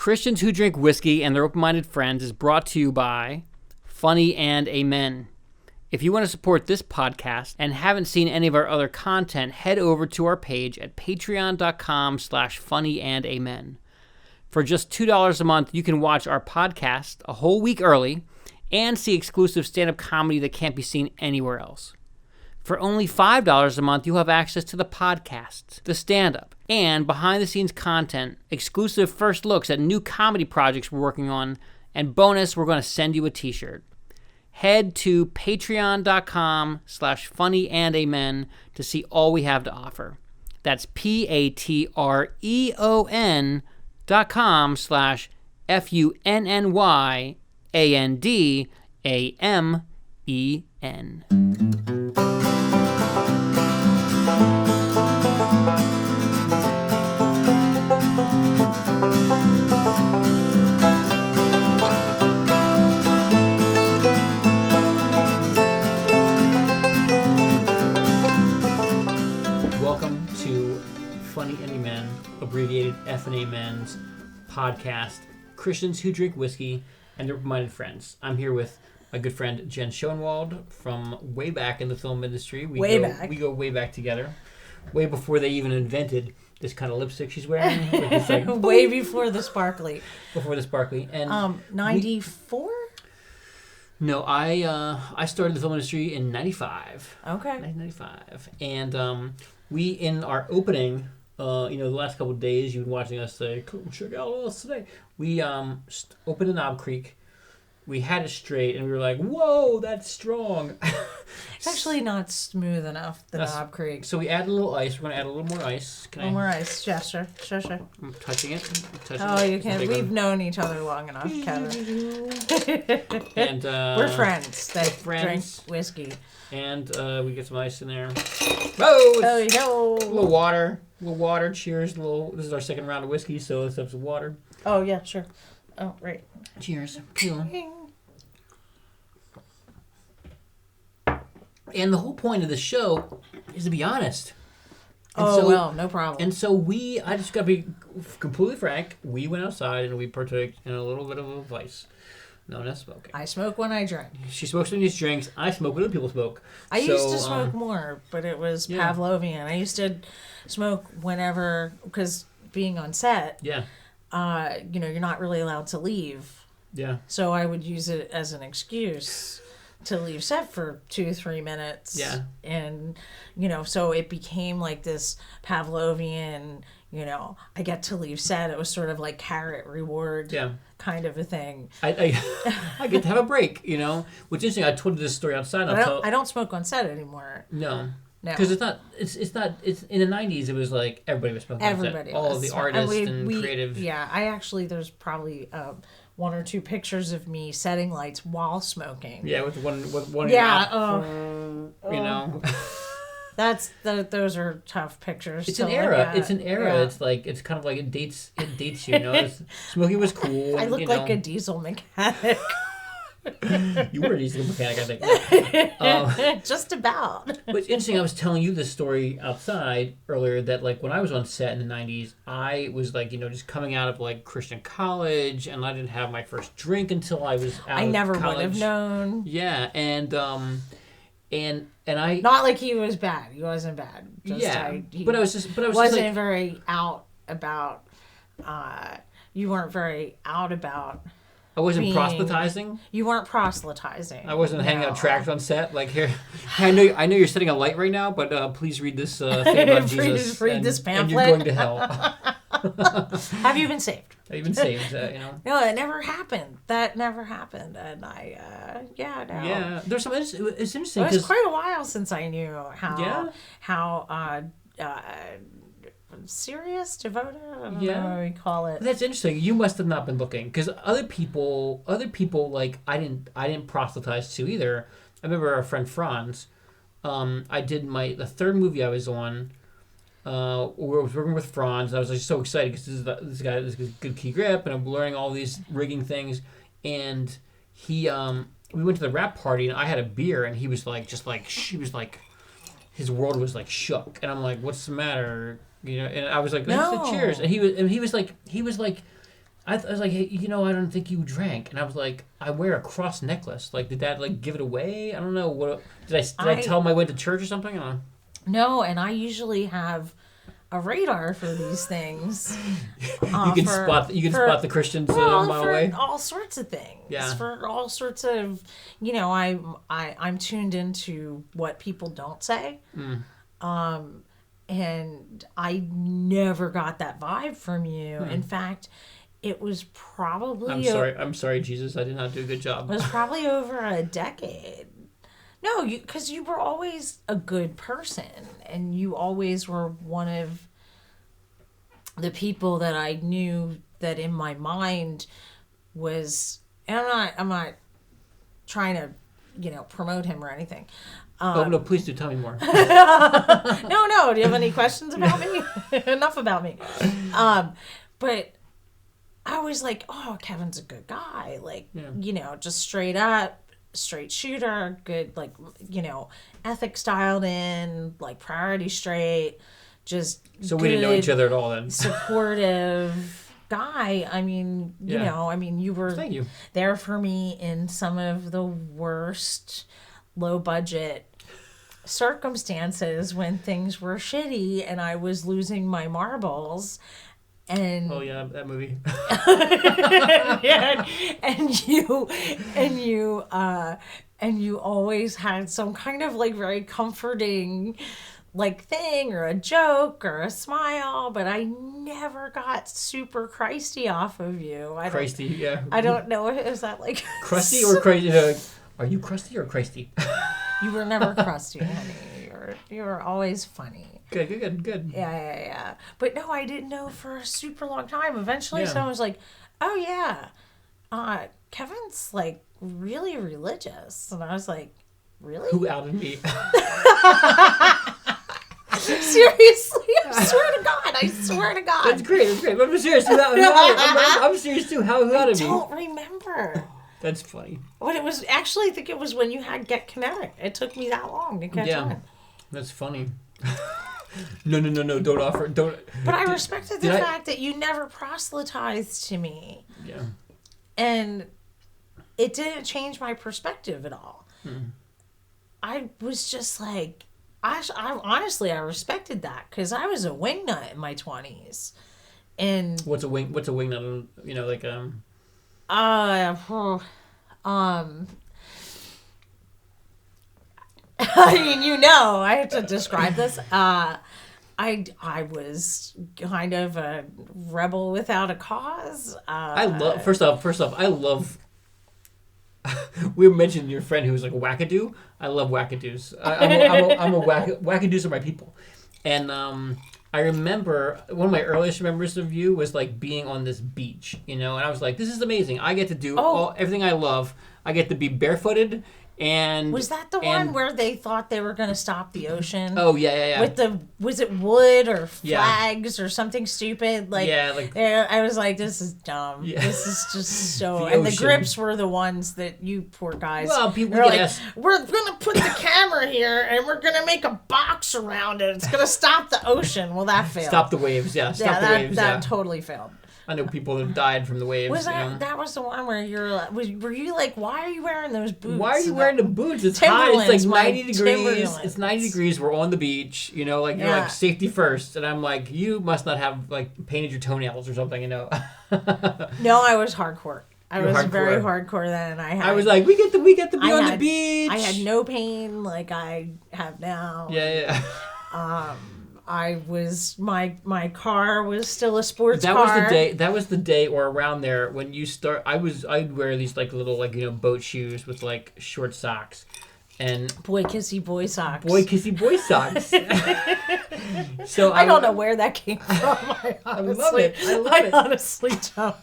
Christians Who Drink Whiskey and Their Open-Minded Friends is brought to you by Funny&Amen. If you want to support this podcast and haven't seen any of our other content, head over to our page at patreon.com/funnyandAmen. For just $2 a month, you can watch our podcast a whole week early and see exclusive stand-up comedy that can't be seen anywhere else. For only $5 a month, you'll have access to the podcasts, the stand-up, and behind-the-scenes content, exclusive first looks at new comedy projects we're working on, and bonus, we're going to send you a t-shirt. Head to patreon.com/funnyandAmen to see all we have to offer. That's patreon.com/funnyandAmen. Welcome to Funny&Amen, abbreviated F&Amen's podcast, Christians Who Drink Whiskey and Their Open-Minded Friends. I'm here with my good friend Jen Schoenewald from way back in the film industry. We go way back together, way before they even invented this kind of lipstick she's wearing. It's like, way before the sparkly. Before the sparkly. And 94? No, I started the film industry in 95. Okay. 1995. And we, in our opening, the last couple of days, you've been watching us say, "Come check out us today." We opened in Knob Creek. We had it straight, and we were like, "Whoa, that's strong." It's actually not smooth enough, the Knob Creek. So we add a little ice. We're going to add a little more ice. More ice. Yeah, sure. I'm touching it. You can. We've known each other long enough, Kevin. And we're friends that drink whiskey. And we get some ice in there. Whoa! Oh, yo! A little water. Cheers. This is our second round of whiskey, so let's have some water. Oh, yeah, sure. Oh, right. Cheers. And the whole point of the show is to be honest. And no problem. And so I just got to be completely frank, we went outside and we partook in a little bit of a vice known as smoking. I smoke when I drink. She smokes when she drinks. I smoke when other people smoke. I used to smoke more, but it was Pavlovian. I used to smoke whenever, because being on set, you're not really allowed to leave. Yeah. So I would use it as an excuse to leave set for 2-3 minutes. Yeah. And, so it became like this Pavlovian, I get to leave set. It was sort of like carrot reward kind of a thing. I get to have a break, which is interesting. I told you this story outside. I don't smoke on set anymore. No. Because it's in the 90s, it was like everybody was smoking. Everybody all of the artists and creative. Yeah, there's probably one or two pictures of me setting lights while smoking. Yeah, with one. Yeah. Those are tough pictures. It's an era. It's It's kind of like it dates you. Smoking was cool. I look like a diesel mechanic. You were a diesel mechanic, I think. Just about. But it's interesting, I was telling you this story outside earlier that when I was on set in the 90s, I was just coming out of Christian college, and I didn't have my first drink until I was out of college. I never would have known. Yeah, and I... Not like he was bad. He wasn't bad. But I was wasn't very out about... you weren't very out about... I wasn't proselytizing. You weren't proselytizing. I wasn't hanging out tracts on set. Here, I know you're setting a light right now, but please read this thing about Jesus. Read this pamphlet. And you're going to hell. Have you been saved? Have you been saved? No, it never happened. That never happened, and no. Yeah, there's some. It's interesting. It was quite a while since I knew how serious, devoted, I don't know how we call it. That's interesting. You must have not been looking, because other people I didn't proselytize to either. I remember our friend Franz. I did the third movie I was on. I was working with Franz, and I was so excited because this guy has good key grip, and I'm learning all these rigging things. And we went to the wrap party, and I had a beer, and he was his world was shook, and I'm like, "What's the matter?" And I was like, "No." Cheers. And he was like, I was like, hey, I don't think you drank. And I was like, I wear a cross necklace. Like, did that, like, give it away? I don't know. What did I tell him I went to church or something? I don't know. No, and I usually have a radar for these things. You can spot the Christians a mile away. All sorts of things. Yeah. For all sorts of, I'm tuned into what people don't say. And I never got that vibe from you. In fact, it was probably... I'm sorry, Jesus. I did not do a good job. It was probably over a decade. No, because you were always a good person. And you always were one of the people that I knew that in my mind was... And I'm not trying to, promote him or anything. No, please do tell me more. No. Do you have any questions about me? Enough about me. But I was like, oh, Kevin's a good guy. Like, just straight up, straight shooter, good, like, ethics dialed in, like priority straight, just So we didn't know each other at all then. Supportive guy. I mean, you were there for me in some of the worst low budget circumstances when things were shitty and I was losing my marbles. And oh yeah, that movie. and you always had some kind of like very comforting like thing or a joke or a smile, but I never got super Christy off of you. Christy, yeah. I don't know. Is that like crusty or crazy? Are you crusty or Christy? You were never crusty, honey. You were always funny. Good. Yeah. But no, I didn't know for a super long time. Eventually, someone was like, "Oh yeah, Kevin's like really religious," and I was like, "Really? Who outed me?" Seriously, I swear to God. That's great. I'm serious. I'm serious too. Who outed me? I don't remember. That's funny. But it was actually, I think it was when you had Get Kinetic. It took me that long to catch on. That's funny. No, don't offer. Don't. But I respected the fact that you never proselytized to me. Yeah. And it didn't change my perspective at all. I was just like, I honestly respected that because I was a wingnut in my 20s. And what's a wingnut? Like I mean, I have to describe this. I was kind of a rebel without a cause. First off, I love. We mentioned your friend who was like a wackadoo. I love wackadoos. I'm a wackadoos are my people, and I remember one of my earliest memories of you was like being on this beach, and I was like, this is amazing. I get to do everything I love. I get to be barefooted. And was that the one where they thought they were going to stop the ocean? Oh yeah. With was it wood or flags or something stupid? Like I was like, this is dumb. Yeah. This is just so. And the grips were the ones that you poor guys. Well, people were like, we're going to put the camera here and we're going to make a box around it. It's going to stop the ocean. Well, that failed. Stop the waves. Yeah. Stop the waves. That totally failed. I know people that have died from the waves. Was that was the one where were you like, why are you wearing those boots? Why are you wearing the boots? It's hot. It's like 90 degrees. It's 90 degrees. We're on the beach. You're like safety first. And I'm like, you must not have like painted your toenails or something. No, I was hardcore. I was very hardcore then. I was like, we get to be on the beach. I had no pain like I have now. Yeah. I was my car was still a sports car. That was the day or around there when you start. I'd wear these like little like boat shoes with like short socks, and boy kissy boy socks. So I don't know where that came from. I love it. I honestly don't.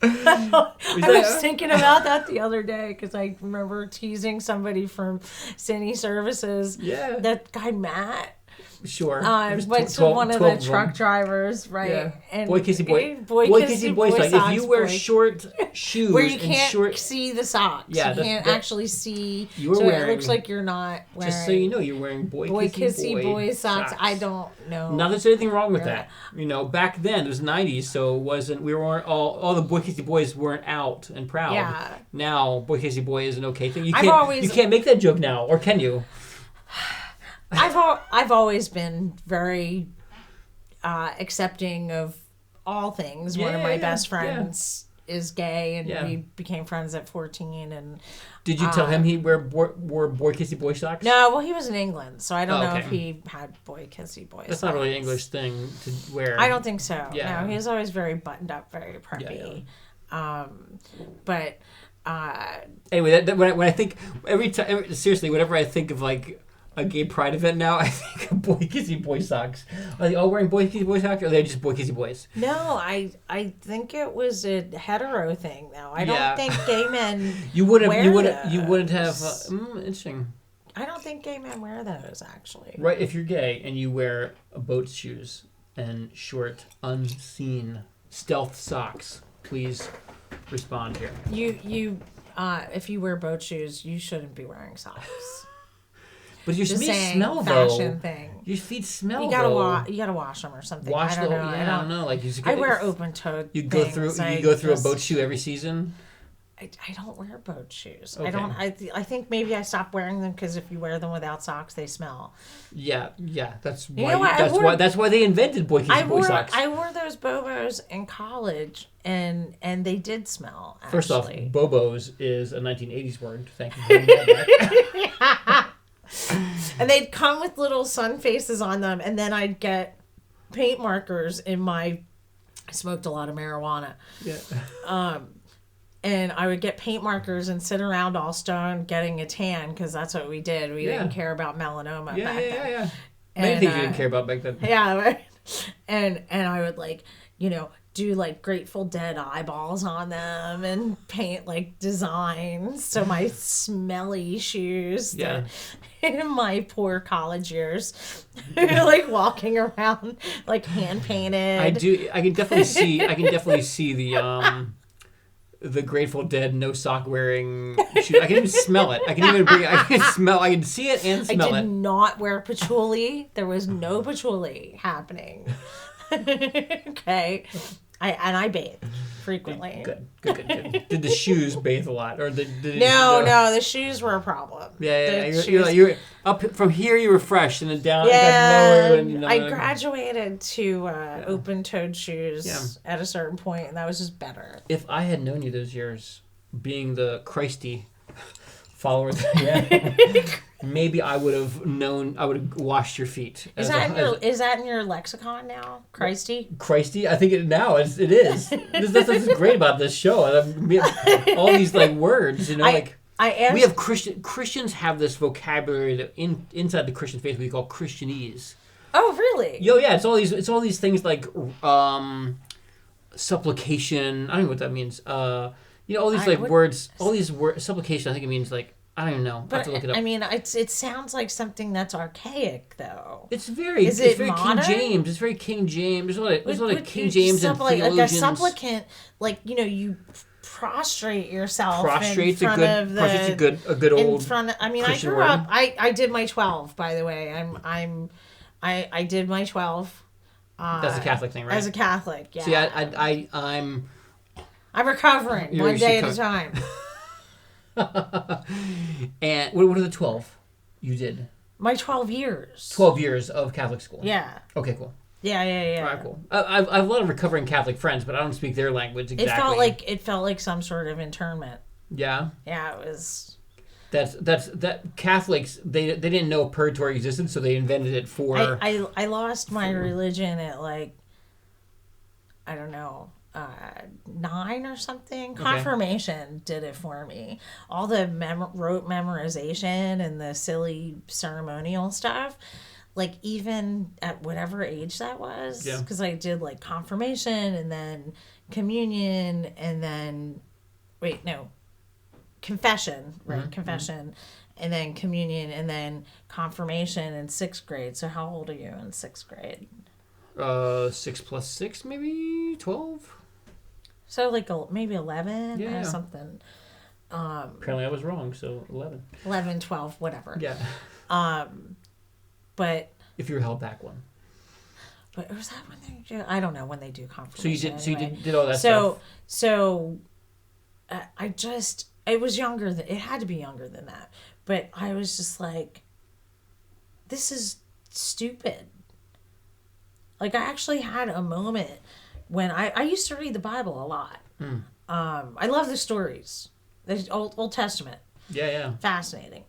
I was thinking about that the other day because I remember teasing somebody from Cine Services. Yeah. That guy Matt. Sure. Went to one of the truck drivers, right? Yeah. And Boy kissy boy. Boy kissy boy socks. If you wear short shoes where you and can't short, see the socks, you can't actually see. You so wearing, it looks like you're not wearing. Just so you know, you're wearing boy kissy boy socks. I don't know. Not that there's anything wrong with that. You know, back then it was '90s, so it wasn't. We weren't all the boy kissy boys weren't out and proud. Yeah. Now boy kissy boy is an okay thing. You can't make that joke now, or can you? I've always been very accepting of all things. One of my best friends is gay, and we became friends at 14. And did you tell him he wore boy kissy boy socks? No, well, he was in England, so I don't know if he had boy kissy boy socks. That's not really an English thing to wear. I don't think so. Yeah. No, he was always very buttoned up, very preppy. Yeah. But anyway, when I think seriously, whenever I think of like a gay pride event now, I think of boy kissy boy socks. Are they all wearing boy kissy boy socks, or are they just boy kissy boys? No, I think it was a hetero thing though. I don't think gay men you wouldn't have interesting. I don't think gay men wear those actually. Right, if you're gay and you wear boat shoes and short unseen stealth socks, please respond here. You if you wear boat shoes, you shouldn't be wearing socks. But your feet smell fashion though. Thing. Your feet smell. You gotta wash them or something. I don't know. I don't know. Like I wear open toed. You go through a boat shoe every season. I don't wear boat shoes. Okay. I think maybe I stopped wearing them because if you wear them without socks, they smell. Yeah. That's why. That's why they invented boy socks. I wore those Bobos in college, and they did smell. Actually. First off, Bobos is a 1980s word. Thank you for bringing that back. And they'd come with little sun faces on them, and then I'd get paint markers in my. I smoked a lot of marijuana. Yeah. And I would get paint markers and sit around all stoned getting a tan because that's what we did. We didn't care about melanoma back then. Yeah. Many things you didn't care about back then. Yeah, right. And I would do like Grateful Dead eyeballs on them and paint like designs. So my smelly shoes. Yeah. In my poor college years, like walking around like hand painted. I can definitely see the Grateful Dead no sock wearing shoes. I can even smell it. I can see it and smell it. I did not wear patchouli. There was no patchouli happening. Okay. I bathe frequently. Good. Did the shoes bathe a lot, or did no, the shoes were a problem. Yeah. You were up from here. You were fresh, and then down. Yeah, got lower, I graduated to open-toed shoes at a certain point, and that was just better. If I had known you those years, being the Christy follower, maybe I would have known. I would have washed your feet. Is that in your lexicon now, Christy? Christy, I think it is. That's what's great about this show. All these like words, like. We have Christians have this vocabulary that inside the Christian faith we call Christianese. Oh, really? Yeah. It's all these things like supplication. I don't know what that means. All these words. All these words. Supplication. I think it means like. I don't even know. I have to look it up. I mean, it sounds like something that's archaic, though. It's very modern? King James. It's very King James. There's a lot of King James and theologians. Like a supplicant, you prostrate yourself in front of a good old. In front of, I mean, Christian I grew word. up. I did my 12. By the way, I did my 12. That's a Catholic thing, right? As a Catholic, yeah. See, I'm recovering one day at a time. And what are the 12 you did? My 12 years. 12 years of Catholic school. Yeah. Okay, cool. Yeah. All right, cool. I have a lot of recovering Catholic friends, but I don't speak their language exactly. It felt like some sort of internment. Yeah. Yeah, it was. That Catholics they didn't know purgatory existed, so they invented it for. I lost my religion at I don't know. 9 or something. Okay. Confirmation did it for me. All the rote memorization and the silly ceremonial stuff, like even at whatever age that was, because I did like confirmation and then communion and then confession, right? Confession, and then communion, and then confirmation in 6th grade. So how old are you in 6th grade? 6 plus 6, maybe 12. So like maybe 11 or Yeah. something. Apparently I was wrong, so 11. 11, 12, whatever. Yeah. But If you were held back one. But was that when they do? I don't know when they do So confirmation. you did all that stuff. So it was younger it had to be younger than that. But I was just like, this is stupid. Like, I actually had a moment when I used to read the Bible a lot. I love the stories, the Old Testament. Yeah. Fascinating.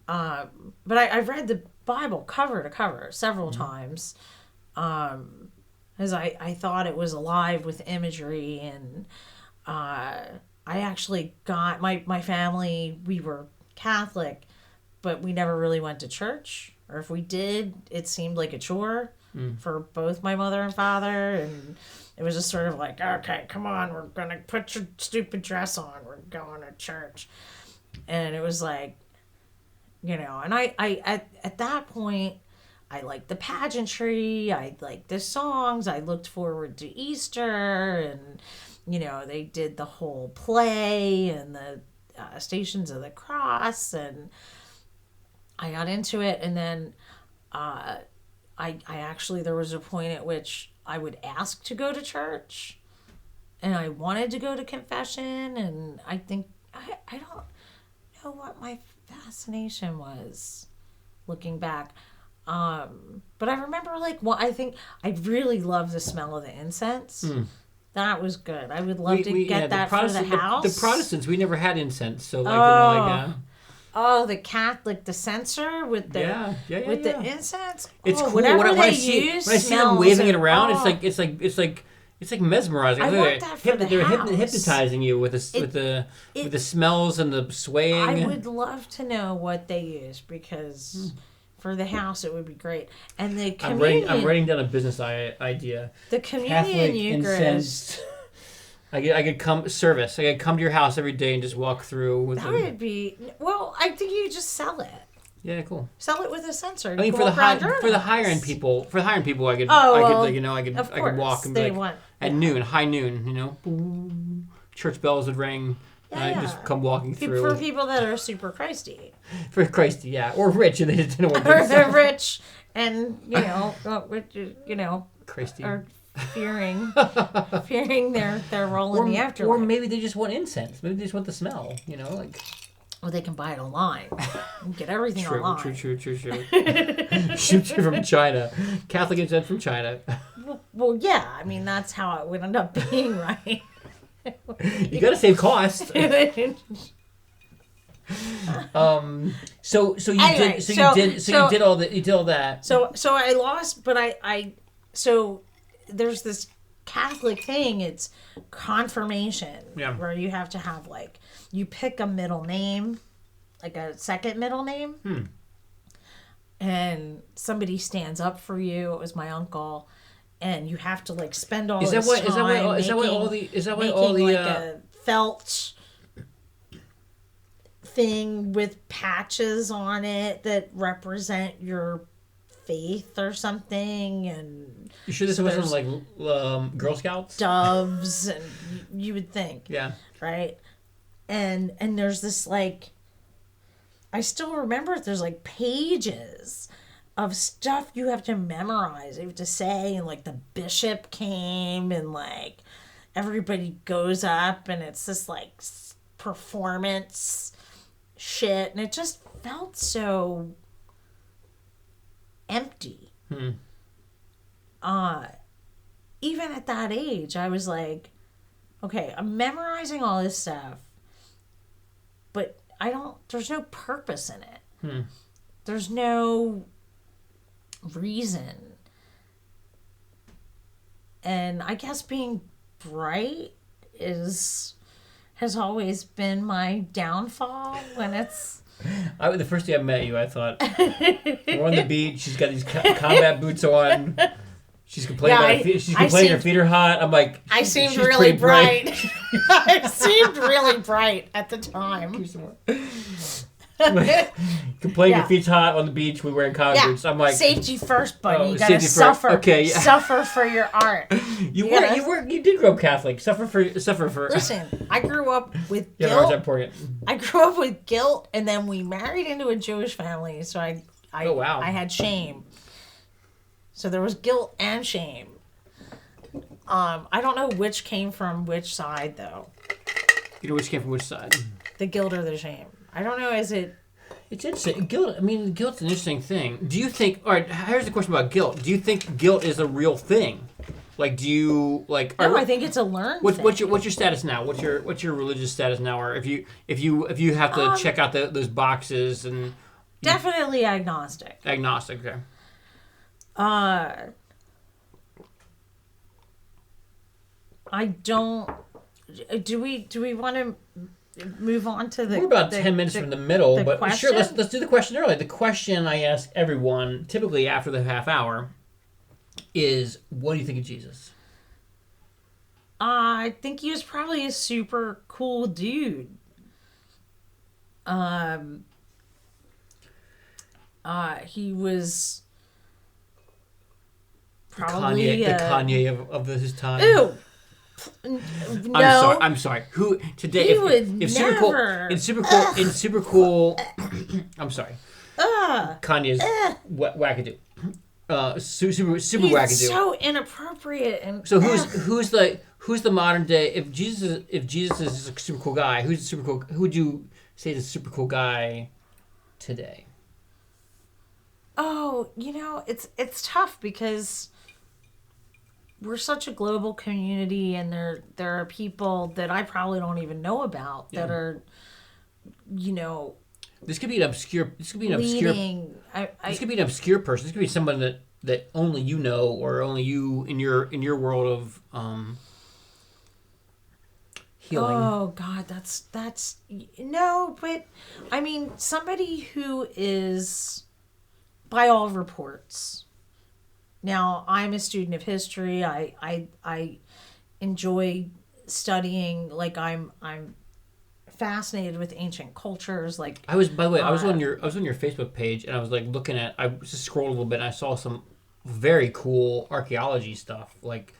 But I've read the Bible cover to cover several times. As I thought it was alive with imagery, and I actually got my family, we were Catholic, but we never really went to church, or if we did, it seemed like a chore for both my mother and father, and it was just sort of like, okay, come on, we're gonna put your stupid dress on, we're going to church. And it was like, and I at that point, I liked the pageantry, I liked the songs, I looked forward to Easter, and, they did the whole play and the Stations of the Cross, and I got into it, and then I actually, there was a point at which I would ask to go to church, and I wanted to go to confession, and I think, I don't know what my fascination was looking back. But I remember, I think I really loved the smell of the incense. That was good. I would love to get that for the house. The Protestants, we never had incense, so the Catholic, the censer with the the incense. It's cool. Whatever when I see them waving it around, it's like mesmerizing. I want that for the they're house. hypnotizing you with the smells and the swaying. I would love to know what they use, because for the house it would be great. And the communion. I'm writing down a business idea. The communion Catholic Eucharist. I could come to your house every day and just walk through. That would be, well, I think you just sell it. Yeah, cool. Sell it with a sensor. I mean, for the higher end people, I could walk and be like, at noon, high noon, boom, church bells would ring. Just come walking through. For people that are super Christy. For Christy, yeah. Or rich, and they just didn't want to. Or they're rich, and, Christy. Or fearing their role in the afterlife. Or maybe they just want incense. Maybe they just want the smell, Or they can buy it online. And get everything online. True. Shoot you from China. Catholic incense from China. Well, yeah. I mean, that's how it would end up being, right? You got to save cost. So you did all that. So I lost, but so there's this Catholic thing. It's confirmation, where you have to have you pick a middle name, like a second middle name, and somebody stands up for you. It was my uncle. And you have to spend all this time making a felt thing with patches on it that represent your faith or something. And you sure this wasn't Girl Scouts? Doves, and you would think, right? And there's this I still remember there's pages of stuff you have to memorize, you have to say, and the bishop came, and everybody goes up, and it's this performance shit, and it just felt so empty. Even at that age, I was like, okay, I'm memorizing all this stuff, but there's no purpose in it. There's no reason. And I guess being bright has always been my downfall when it's... The first day I met you, I thought, we're on the beach, she's got these combat boots on, she's complaining her feet are hot. I'm like, I seemed really bright. I seemed really bright at the time. Complain your feet's hot on the beach. We wearing cotton boots. I'm like, safety first, buddy. Oh, you gotta suffer. Okay, yeah. Suffer for your art. You did grow up Catholic. Suffer for. Listen, I grew up with Yeah, guilt. important. I grew up with guilt, and then we married into a Jewish family, so I had shame. So there was guilt and shame. I don't know which came from which side though. You know which came from which side? The guilt or the shame. I don't know. Is it? It's interesting. Guilt. I mean, guilt's an interesting thing. Do you think? All right. Here's the question about guilt. Do you think guilt is a real thing? Like, do you like? No, I think it's a learned thing. What's your status now? What's your religious status now? Or if you have to check out those boxes and definitely agnostic. Agnostic. Okay. I don't. Do we want to move on to the? We're about 10 minutes from the middle, but question? sure. Let's do the question early. The question I ask everyone, typically after the half hour, is, what do you think of Jesus? I think he was probably a super cool dude. He was probably the Kanye of his time. Ew. No. I'm sorry. Who today? He would if never. in super cool. I'm sorry. Kanye's wackadoo. Super He's wackadoo. so inappropriate and. So who's the modern day? If Jesus is a super cool guy, who's a super cool? Who would you say is a super cool guy today? Oh, it's tough because we're such a global community, and there are people that I probably don't even know about that are, This could be an obscure. This could be an leading, obscure. This could be an obscure person. This could be someone that only you know, or only you in your world of healing. Oh God, that's no, but I mean somebody who is, by all reports. Now, I'm a student of history. I enjoy studying. Like I'm fascinated with ancient cultures. Like I was, by the way, I was on your Facebook page, and I was like looking at. I just scrolled a little bit, and I saw some very cool archaeology stuff, like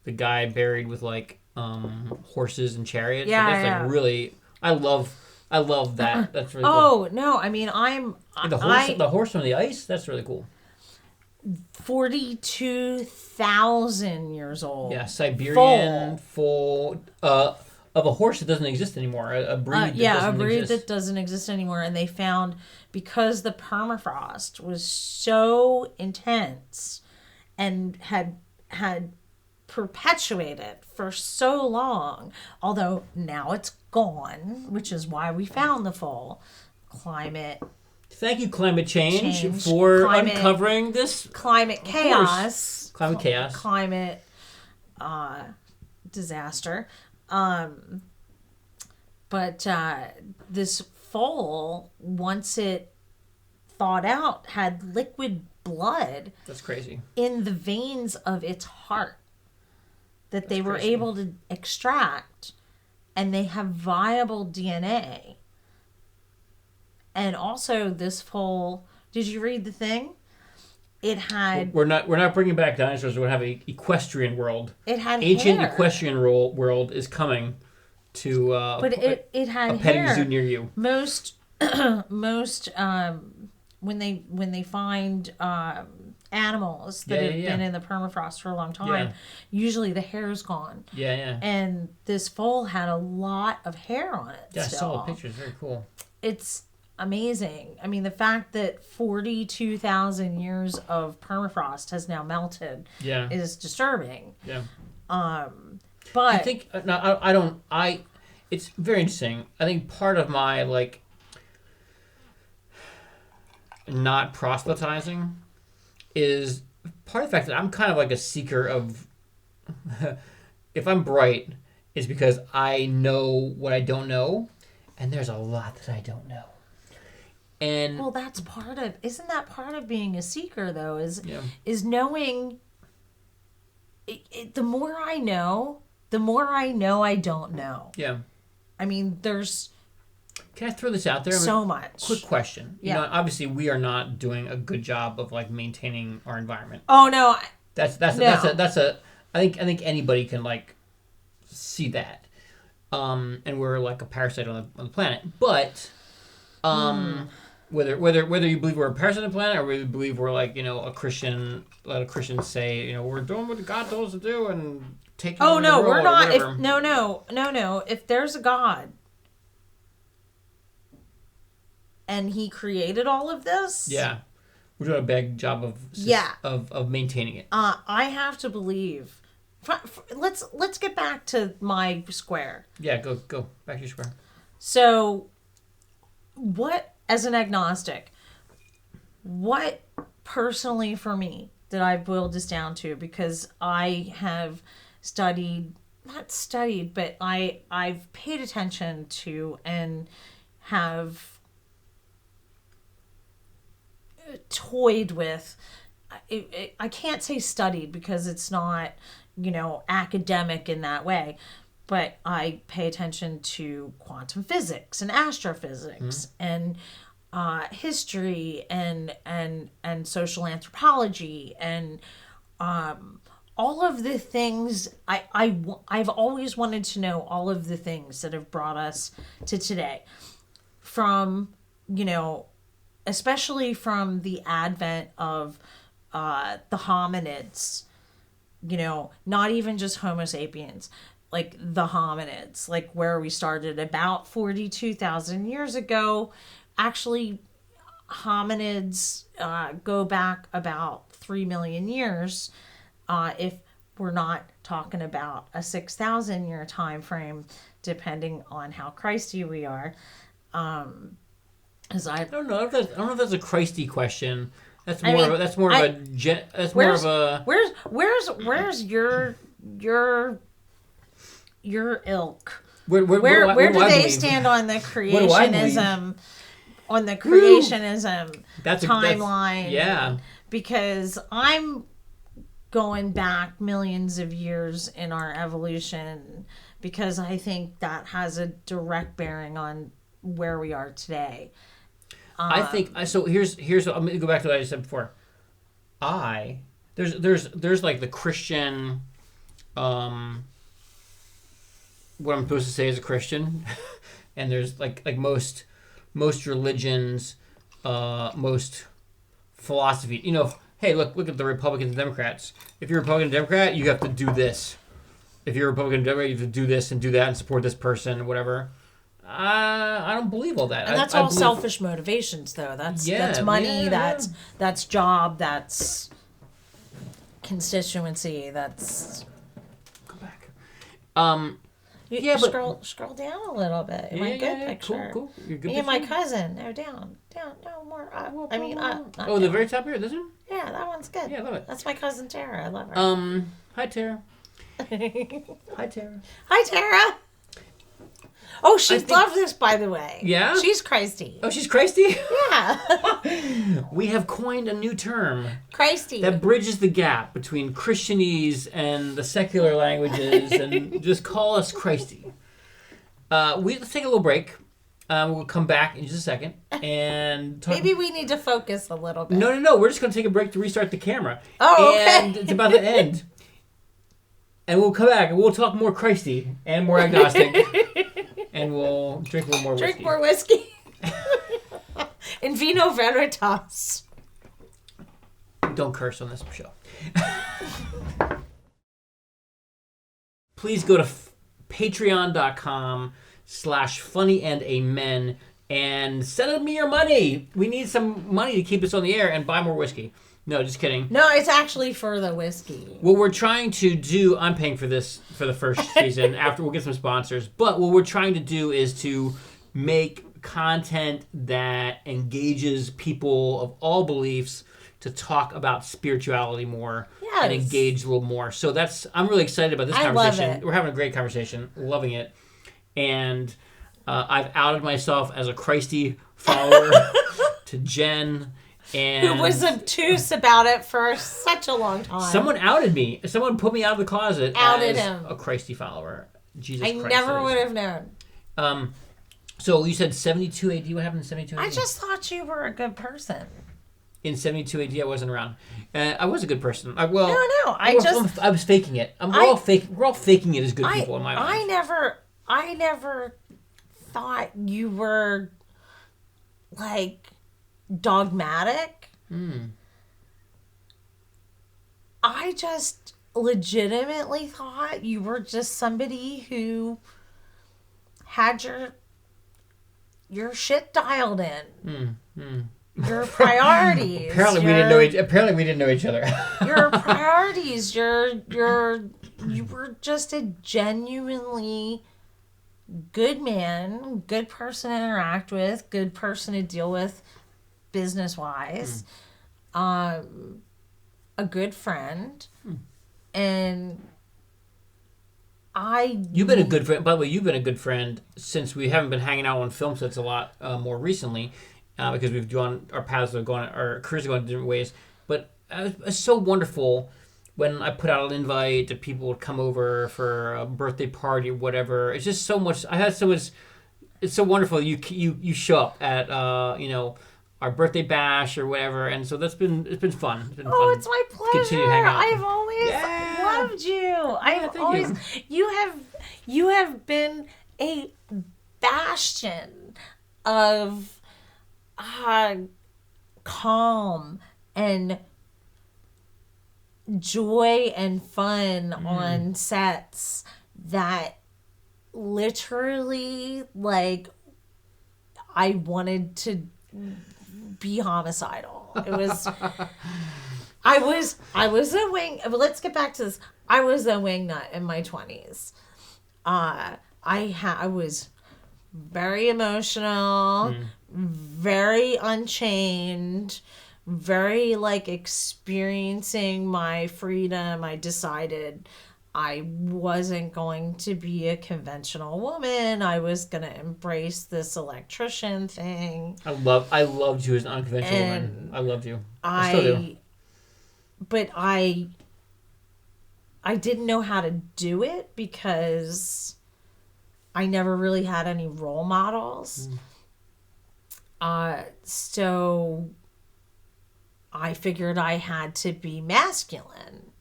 the guy buried with like horses and chariots. Yeah, like, that's like really. I love that. That's really cool. Oh no! I mean, the horse on the ice. That's really cool. 42,000 years old. Yeah, Siberian full of a horse that doesn't exist anymore. A breed that doesn't exist anymore. And they found, because the permafrost was so intense and had perpetuated for so long, although now it's gone, which is why we found the full climate. Thank you, climate change for uncovering this climate chaos. Climate chaos. Climate disaster. But this foal, once it thawed out, had liquid blood. That's crazy. In the veins of its heart that they were crazy. able to extract, and they have viable DNA. And also, this foal. Did you read the thing? It had. We're not bringing back dinosaurs. We're gonna have an equestrian world. It had ancient hair. Equestrian world is coming to. But it had a petting hair. zoo near you. Most when they find animals that have been in the permafrost for a long time, usually the hair's gone. Yeah. And this foal had a lot of hair on it. Yeah, still. I saw the pictures. Very cool. It's amazing. I mean, the fact that 42,000 years of permafrost has now melted is disturbing. Yeah. But I think it's very interesting. I think part of my not proselytizing is part of the fact that I'm kind of like a seeker of if I'm bright, it's because I know what I don't know, and there's a lot that I don't know. And well, isn't that part of being a seeker though, is knowing the more I know, the more I know I don't know. Yeah. I mean, there's... Can I throw this out there? So much. Quick question. Yeah. Obviously we are not doing a good job of like maintaining our environment. Oh no. That's a I think anybody can like see that. And we're like a parasite on the planet. But whether you believe we're a parasite on the planet or whether you believe we're like, a Christian, a lot of Christians say, we're doing what God told us to do and taking over the world we're not. No. If there's a God and he created all of this, yeah, we're doing a bad job of maintaining it. I have to believe. Let's get back to my square. Yeah, go back to your square. So, what as an agnostic, what personally for me did I boil this down to? Because I have not studied, but I've paid attention to and have toyed with. I can't say studied because it's not, academic in that way, but I pay attention to quantum physics and astrophysics and history and social anthropology and all of the things. I've always wanted to know all of the things that have brought us to today, from especially from the advent of the hominids, not even just Homo sapiens, like the hominids, like where we started about 42,000 years ago. Actually, hominids go back about 3 million years, if we're not talking about a 6,000 year time frame, depending on how Christy we are. I don't know if that's a Christy question. Where's your ilk? Where do they stand on the creationism timeline? Yeah. Because I'm going back millions of years in our evolution, because I think that has a direct bearing on where we are today. I think so. Here's I'm going to go back to what I said before. There's like the Christian, what I'm supposed to say as a Christian, and there's like most religions, most philosophy. Hey, look at the Republicans and Democrats. If you're a Republican and Democrat, you have to do this. If you're a Republican and Democrat, you have to do this and do that and support this person, whatever. I don't believe all that. And that's all selfish motivations, though. That's money. That's job. That's constituency. That's. Go back. Scroll down a little bit. My good picture. Cool. Your good Me picture? and my cousin. No, down. No more. The very top here. This one. Yeah, that one's good. Yeah, I love it. That's my cousin Tara. I love her. Hi Tara. Hi Tara. Hi Tara. Oh, she loved this, by the way. Yeah? She's Christy. Oh, she's Christy? Yeah. We have coined a new term. Christy. That bridges the gap between Christianese and the secular languages, and just call us Christy. Let's take a little break. We'll come back in just a second and talk. Maybe we need to focus a little bit. No. We're just going to take a break to restart the camera. Oh, okay. And it's about to end. And we'll come back and we'll talk more Christy and more agnostic. And we'll drink a little more whiskey. Drink more whiskey. In vino veritas. Don't curse on this show. Please go to patreon.com/Funny&Amen and send me your money. We need some money to keep us on the air and buy more whiskey. No, just kidding. No, it's actually for the whiskey. What we're trying to do, I'm paying for this for the first season. After we'll get some sponsors. But what we're trying to do is to make content that engages people of all beliefs to talk about spirituality more and engage a little more. So I'm really excited about this conversation. Love it. We're having a great conversation. Loving it. And I've outed myself as a Christy follower to Jen. And who was obtuse about it for such a long time. Someone outed me. Someone put me out of the closet Outed as him. a Christy follower. Jesus I Christ. never would have known. So you said 72 AD. What happened in 72 AD? I just thought you were a good person. In 72 AD, I wasn't around. I was a good person. I was faking it. We're all faking it as good people in my life. I never thought you were like dogmatic. I just legitimately thought you were just somebody who had your shit dialed in. Your priorities. Apparently we didn't know each other. Your priorities. You were just a genuinely good man, good person to interact with, good person to deal with business wise. A good friend. And You've been a good friend. By the way, you've been a good friend since we haven't been hanging out on film sets a lot more recently, because we've gone, our careers are going different ways. But it's so wonderful when I put out an invite that people would come over for a birthday party or whatever. It's just so much. It's so wonderful. You show up at our birthday bash or whatever, and so it's been fun. It's been fun. It's my pleasure. Continue to hang out. I've always loved you. You have been a bastion of calm and joy and fun on sets that literally, like, I wanted to be homicidal. It was I was a wing, but let's get back to this. I was a wingnut in my 20s. I was very emotional, very unchained, very like experiencing my freedom. I decided I wasn't going to be a conventional woman. I was going to embrace this electrician thing. I loved you as an unconventional woman. I loved you. I still do. But I didn't know how to do it because I never really had any role models. So I figured I had to be masculine.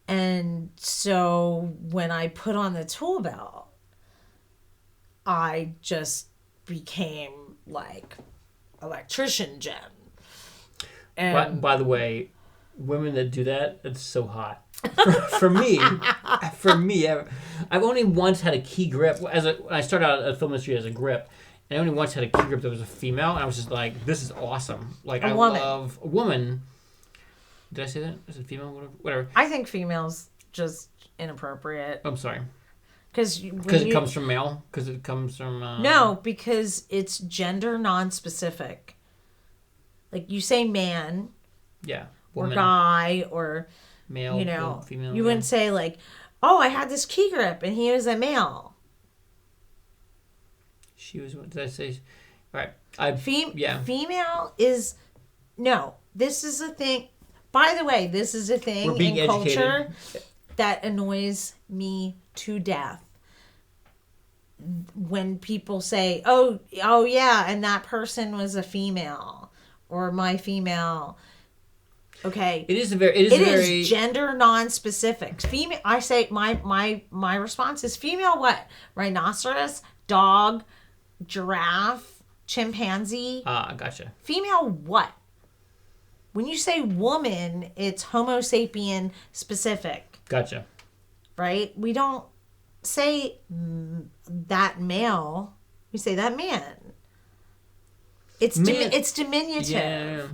And so when I put on the tool belt, I just became like electrician Jen. And by the way, women that do that, it's so hot. For me, I've only once had a key grip. When I started out at film industry as a grip, and I only once had a key grip that was a female, and I was just like, this is awesome. Like, I love a woman. Did I say that? Is it female? Whatever. I think female's just inappropriate. I'm sorry. Because it comes from male? Because it comes from... No, because it's gender non-specific. Like, you say man. Yeah. Woman. Or guy, or... Male, female. You wouldn't say, like, oh, I had this key grip, and he was a male. She was... What did I say? All right. Female is... No, this is a thing... By the way, this is a thing in culture that annoys me to death. When people say, oh yeah, and that person was a female, or my female. Okay. It is gender non-specific. Female. I say my response is female. What? Rhinoceros, dog, giraffe, chimpanzee. Gotcha. Female what? When you say woman, it's Homo sapien specific. Gotcha. Right? We don't say that male. We say that man. It's diminutive. Yeah.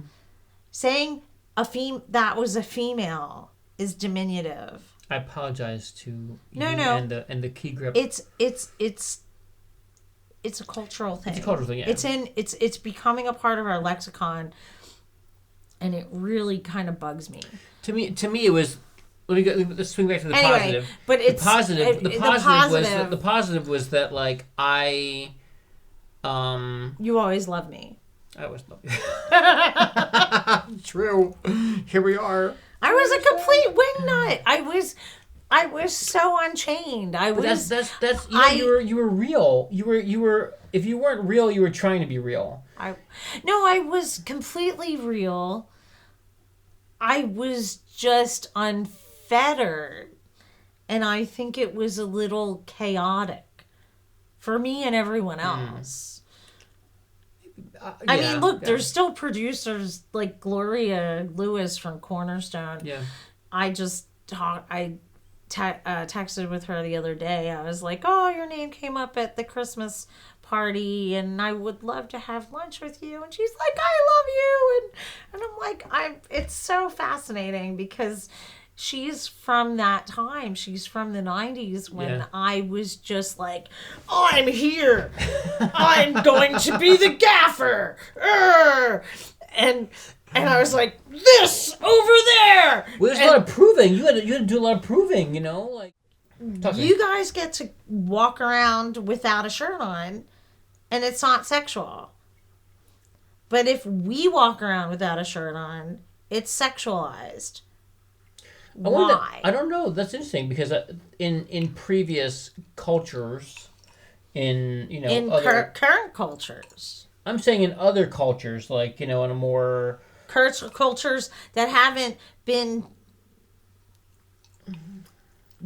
Saying that was a female is diminutive. I apologize to you and the key grip. It's a cultural thing. It's a cultural thing, yeah. It's becoming a part of our lexicon. And it really kind of bugs me. To me, it was. Let's swing back to the positive. But it's the positive was that, like, I. You always love me. I always love you. True. Here we are. I was a complete wingnut. I was so unchained. That's you were real. You were if you weren't real, you were trying to be real. I was completely real. I was just unfettered. And I think it was a little chaotic for me and everyone else. I mean, look, there's still producers like Gloria Lewis from Cornerstone. Yeah. I texted with her the other day. I was like, oh, your name came up at the Christmas party and I would love to have lunch with you. And she's like, I love you. And I'm like, it's so fascinating because she's from that time. She's from the 90s when I was just like, I'm here. I'm going to be the gaffer. And I was like, this over there. Well, there's a lot of proving. You had to do a lot of proving, you know? Like, you guys get to walk around without a shirt on, and it's not sexual. But if we walk around without a shirt on, it's sexualized. Why? I don't know. That's interesting because in previous cultures, in other current cultures, I'm saying in other cultures, like in a more cultures that haven't been,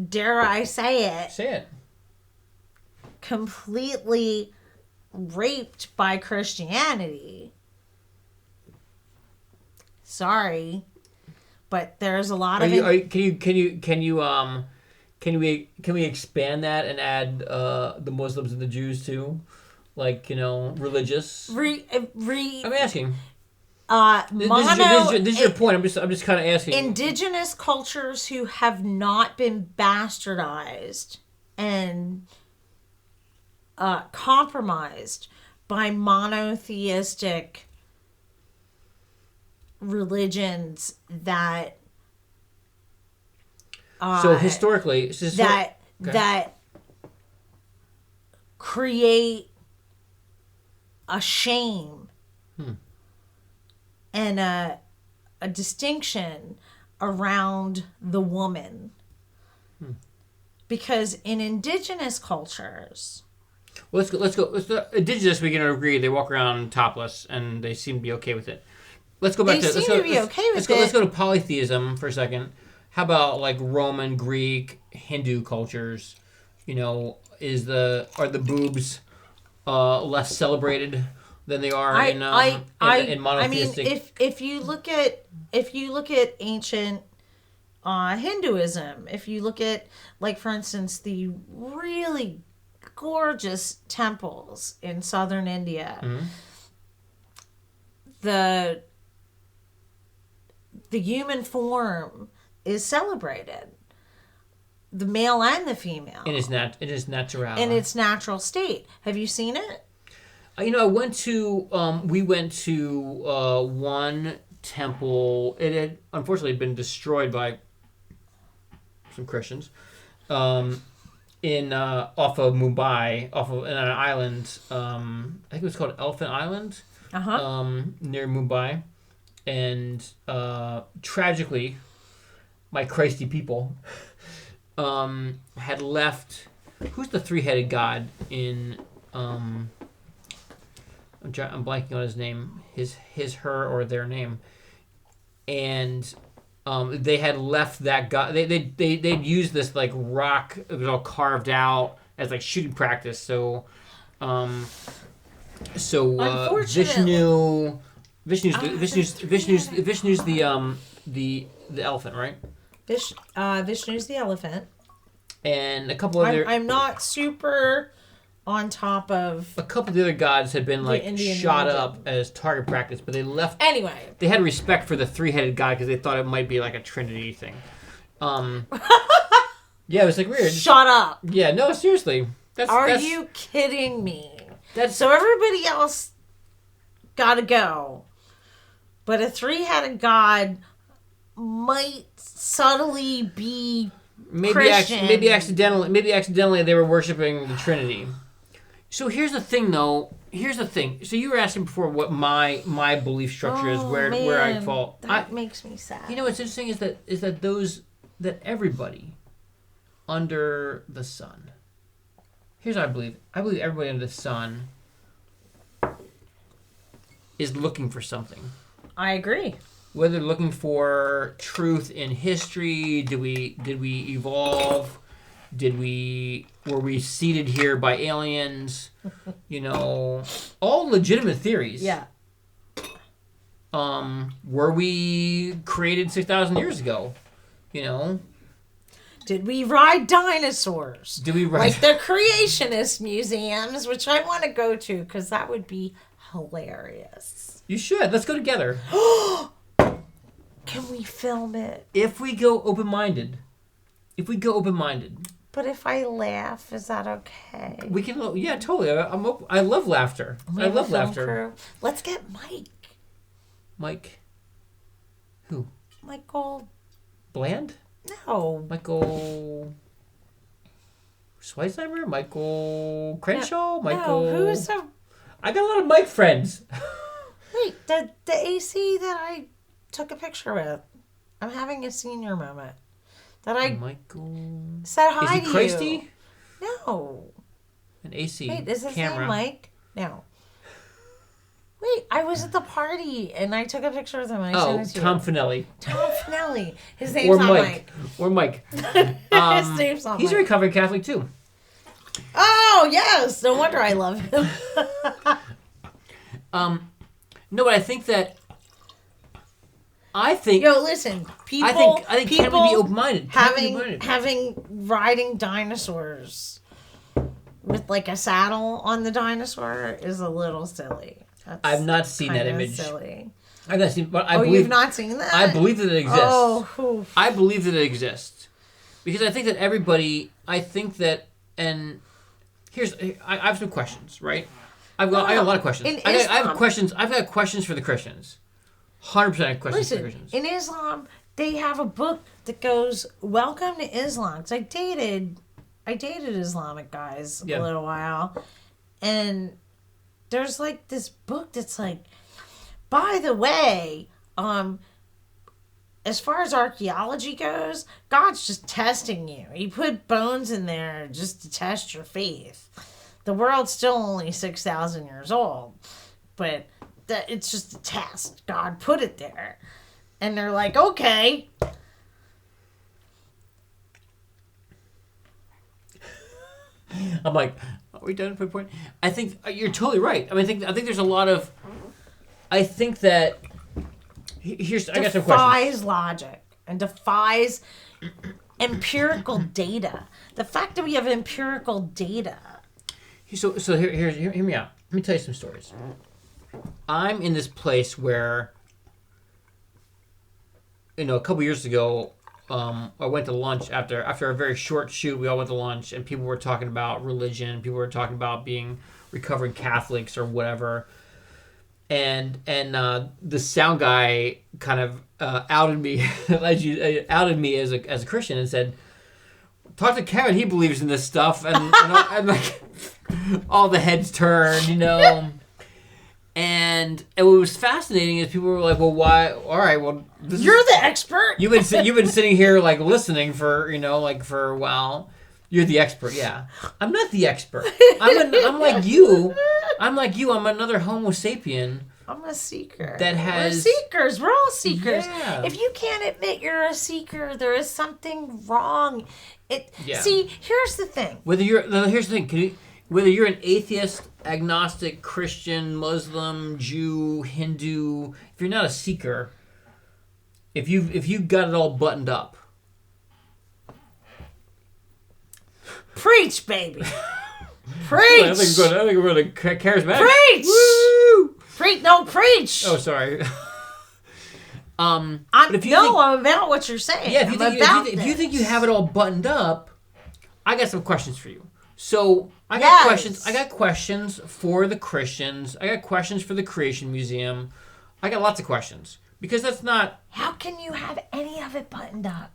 dare I say it, completely raped by Christianity. Sorry. But there's a lot of can we expand that and add the Muslims and the Jews too, like religious? I'm asking. This is your point. I'm just kind of asking. Indigenous cultures who have not been bastardized and compromised by monotheistic religions that so historically that create a shame and a distinction around the woman, because in indigenous cultures, let's go. Indigenous, we can agree they walk around topless and they seem to be okay with it. Let's go back let's go to polytheism for a second. How about like Roman, Greek, Hindu cultures? Are the boobs less celebrated than they are in monotheistic? I mean, if you look at ancient Hinduism, if you look at, like, for instance, the really gorgeous temples in southern India, the human form is celebrated, the male and the female, in its natural in its natural state. Have you seen it? I went to we went to one temple. It had unfortunately been destroyed by some Christians in off of Mumbai, in an island. I think it was called F&Amen, near Mumbai. And tragically, my Christy people had left. Who's the three-headed god in? I'm blanking on his name. His, her, or their name. And they had left that god. They'd used this like rock. It was all carved out as like shooting practice. So Vishnu's the elephant, right? Vishnu's the elephant. And a couple of I'm not super on top of. A couple of the other gods had been like shot up as target practice, but they left. Anyway, they had respect for the three-headed god because they thought it might be like a Trinity thing. Yeah, it was like weird. Shut up. Yeah, no, seriously. Are you kidding me? So everybody else gotta go. But a three-headed god might subtly be Christian. Maybe accidentally they were worshiping the Trinity. So here's the thing, though. Here's the thing. So you were asking before what my belief structure is, where I fall. That makes me sad. You know what's interesting is that everybody under the sun. Here's what I believe. I believe everybody under the sun is looking for something. I agree. Whether they're looking for truth in history, did we evolve? Were we seeded here by aliens? You know, all legitimate theories. Yeah. Were we created 6,000 years ago? You know. Did we ride dinosaurs? Did we ride like the creationist museums, which I want to go to because that would be hilarious. You should. Let's go together. Can we film it? If we go open-minded. But if I laugh, is that okay? We can. Yeah, totally. I love laughter. I love laughter. Crew. Let's get Mike. Mike. Who? Michael. Bland? No. Michael. Schweitzheimer? Michael Crenshaw? Michael. No, who's a... I got a lot of Mike friends. Wait, the AC that I took a picture with. I'm having a senior moment. That I Michael said hi to Is he you. No. An AC. Wait, is his camera. name Mike? No. Wait, I was at the party and I took a picture with him and I sent it to Tom you. Finelli. Tom Finelli. His name's not Mike. Or Mike. His name's not He's Mike. a recovering Catholic too. Oh, yes. No wonder I love him. No, but I think Yo, listen, people. I think people can we be open-minded? Having riding dinosaurs with like a saddle on the dinosaur is a little silly. That's I've not seen that kinda image. Silly. I've not seen, but I Oh, believe you've not seen that? I believe that it exists. Oh, oof. I believe that it exists because I think that everybody. I think that, and I have some questions, right? I got a lot of questions. I have questions. I've got questions for the Christians. 100% questions for the Christians. In Islam, they have a book that goes, "Welcome to Islam." 'Cause I dated Islamic guys a little while, and there's like this book that's like, by the way, as far as archaeology goes, God's just testing you. He put bones in there just to test your faith. The world's still only 6,000 years old, but it's just a test. God put it there. And they're like, okay. I'm like, are we done for a point? I think you're totally right. I mean, I think there's a lot of. I think that I got some questions. Defies logic and defies empirical data. The fact that we have empirical data. So hear me out. Let me tell you some stories. I'm in this place where, a couple years ago, I went to lunch after a very short shoot. We all went to lunch, and people were talking about religion. People were talking about being recovering Catholics or whatever. And the sound guy kind of outed me as a Christian and said, "Talk to Kevin. He believes in this stuff." And like all the heads turned, And what was fascinating is people were like, "Well, why? All right, well, you're the expert. You've been sitting here like listening for for a while. You're the expert, yeah. I'm not the expert. I'm like you. I'm another Homo sapien. I'm a seeker. We're seekers. We're all seekers. Yeah. If you can't admit you're a seeker, there is something wrong. Yeah. See, here's the thing. Here's the thing. Whether you're an atheist, agnostic, Christian, Muslim, Jew, Hindu, if you're not a seeker, if you've got it all buttoned up. Preach, baby. Preach. I think we're going to charismatic. Preach. Woo! Preach. No, preach. Oh, sorry. I'm about what you're saying. Yeah, if you think you have it all buttoned up, I got some questions for you. So I got questions. I got questions for the Christians. I got questions for the Creation Museum. I got lots of questions because that's not. How can you have any of it buttoned up?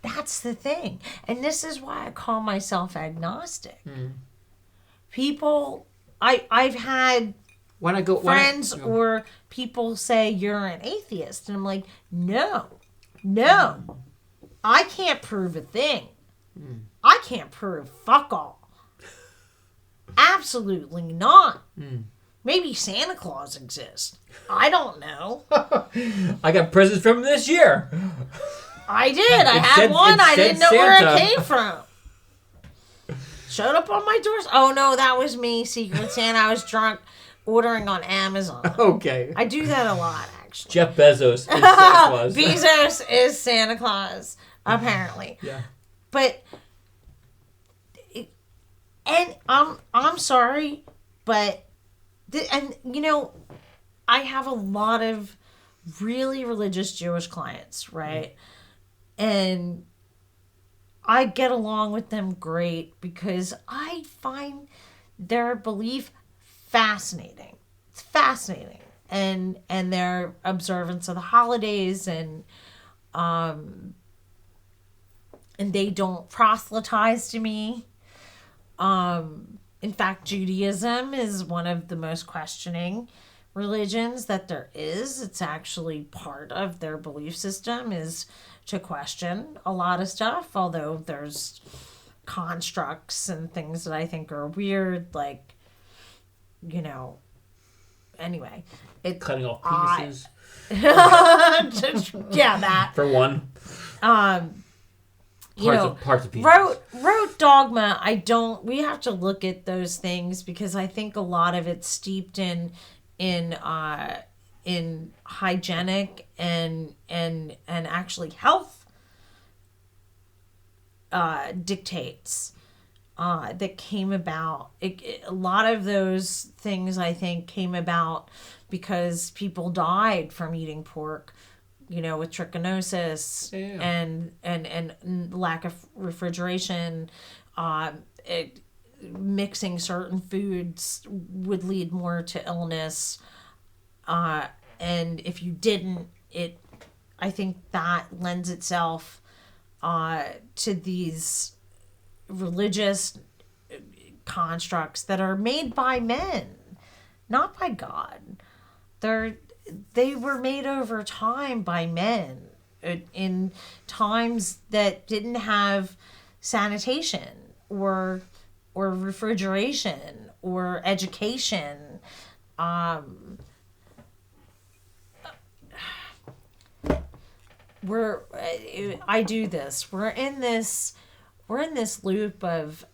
That's the thing, and this is why I call myself agnostic. people, I've had Why not go friends or people say you're an atheist, and I'm like, no, I can't prove a thing. I can't prove fuck all. Absolutely not. Maybe Santa Claus exists. I don't know. I got presents from him this year. I did. I had one. I didn't know Santa. where it came from. Showed up on my doors. Oh no, that was me, Secret Santa. I was drunk ordering on Amazon. Okay. I do that a lot, actually. Jeff Bezos is Santa Claus. Bezos is Santa Claus, apparently. Yeah. But, and I'm sorry, but, and you know, I have a lot of really religious Jewish clients, right? And I get along with them great because I find their belief fascinating. It's fascinating. And their observance of the holidays and they don't proselytize to me. In fact, Judaism is one of the most questioning religions that there is. It's actually part of their belief system is to question a lot of stuff, although there's constructs and things that I think are weird, like, you know, anyway. Cutting off penises. Yeah, that. For one. Parts of penises. Wrote dogma, we have to look at those things because I think a lot of it's steeped in hygienic and actually health dictates that came about. A lot of those things I think came about because people died from eating pork, you know, with trichinosis and lack of refrigeration. Mixing certain foods would lead more to illness. And if you didn't, I think that lends itself to these religious constructs that are made by men, not by God. They were made over time by men in times that didn't have sanitation or refrigeration or education. I do this. We're in this loop of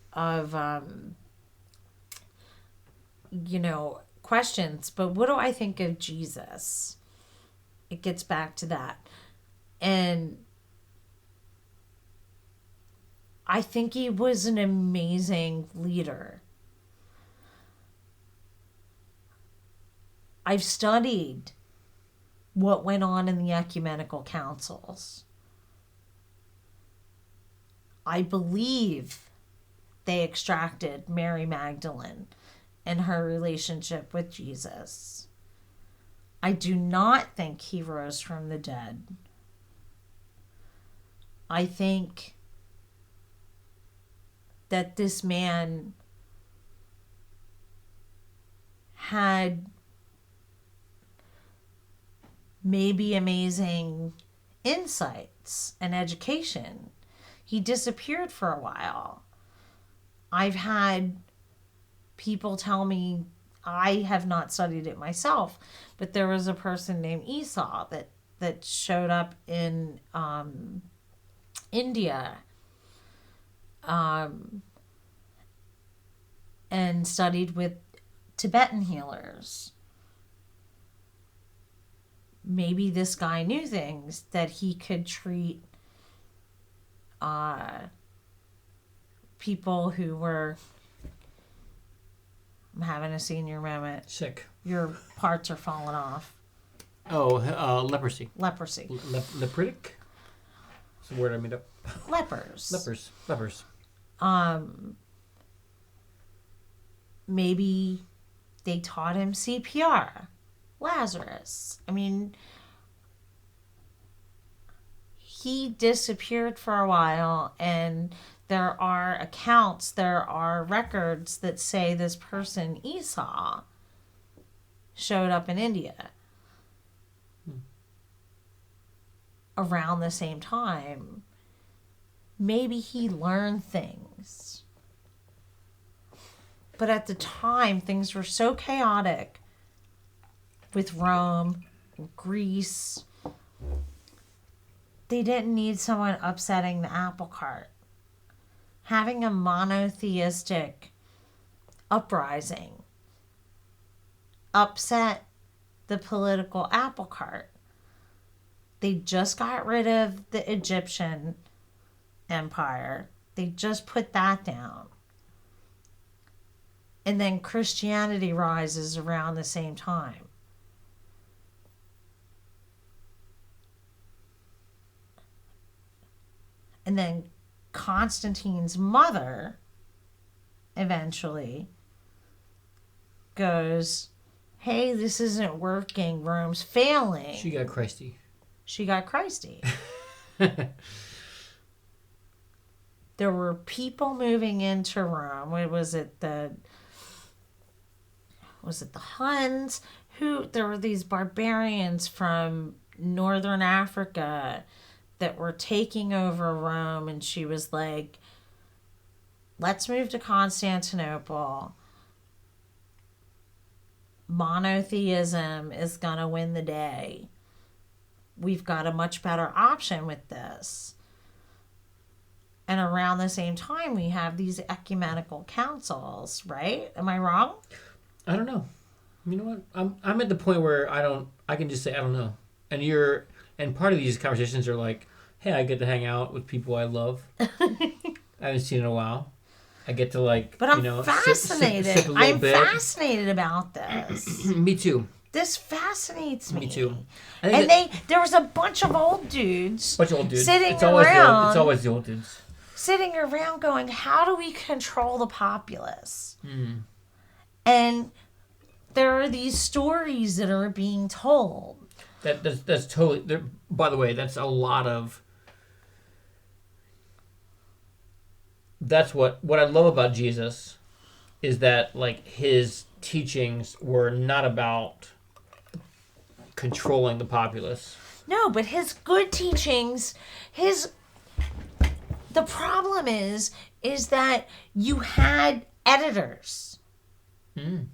you know, questions, but what do I think of Jesus? It gets back to that. And I think he was an amazing leader. I've studied what went on in the ecumenical councils. I believe they extracted Mary Magdalene and her relationship with Jesus. I do not think he rose from the dead. I think that this man had maybe amazing insights and education. He disappeared for a while. I've had people tell me, I have not studied it myself, but there was a person named Esau that showed up in India and studied with Tibetan healers. Maybe this guy knew things that he could treat people who were... I'm having a senior moment. Sick. Your parts are falling off. Oh, leprosy. Leprosy. Lepritic? It's a word I made up. Lepers. Lepers. Maybe they taught him CPR. Lazarus. I mean, he disappeared for a while, and there are accounts, there are records that say this person, Esau, showed up in India around the same time. Maybe he learned things. But at the time, things were so chaotic with Rome, Greece. They didn't need someone upsetting the apple cart. Having a monotheistic uprising upset the political apple cart. They just got rid of the Egyptian empire. They just put that down. And then Christianity rises around the same time. And then Constantine's mother eventually goes, hey, this isn't working. Rome's failing. She got Christy. There were people moving into Rome. Was it the Huns? There were these barbarians from northern Africa that were taking over Rome, and she was like, let's move to Constantinople. Monotheism is going to win the day. We've got a much better option with this. And around the same time, we have these ecumenical councils, right? Am I wrong? I don't know. You know what? I'm at the point where I can just say I don't know. And part of these conversations are like, hey, I get to hang out with people I love. I haven't seen in a while. I get to But I'm fascinated. Sip a little bit. Fascinated about this. Me too. This fascinates me. Me too. And there was a bunch of old dudes. Sitting it's around. It's always the old dudes. Sitting around going, how do we control the populace? Mm. And there are these stories that are being told. That's totally. By the way, that's a lot of. That's what I love about Jesus, is that like his teachings were not about controlling the populace. No, but his good teachings, the problem is that you had editors. Mm.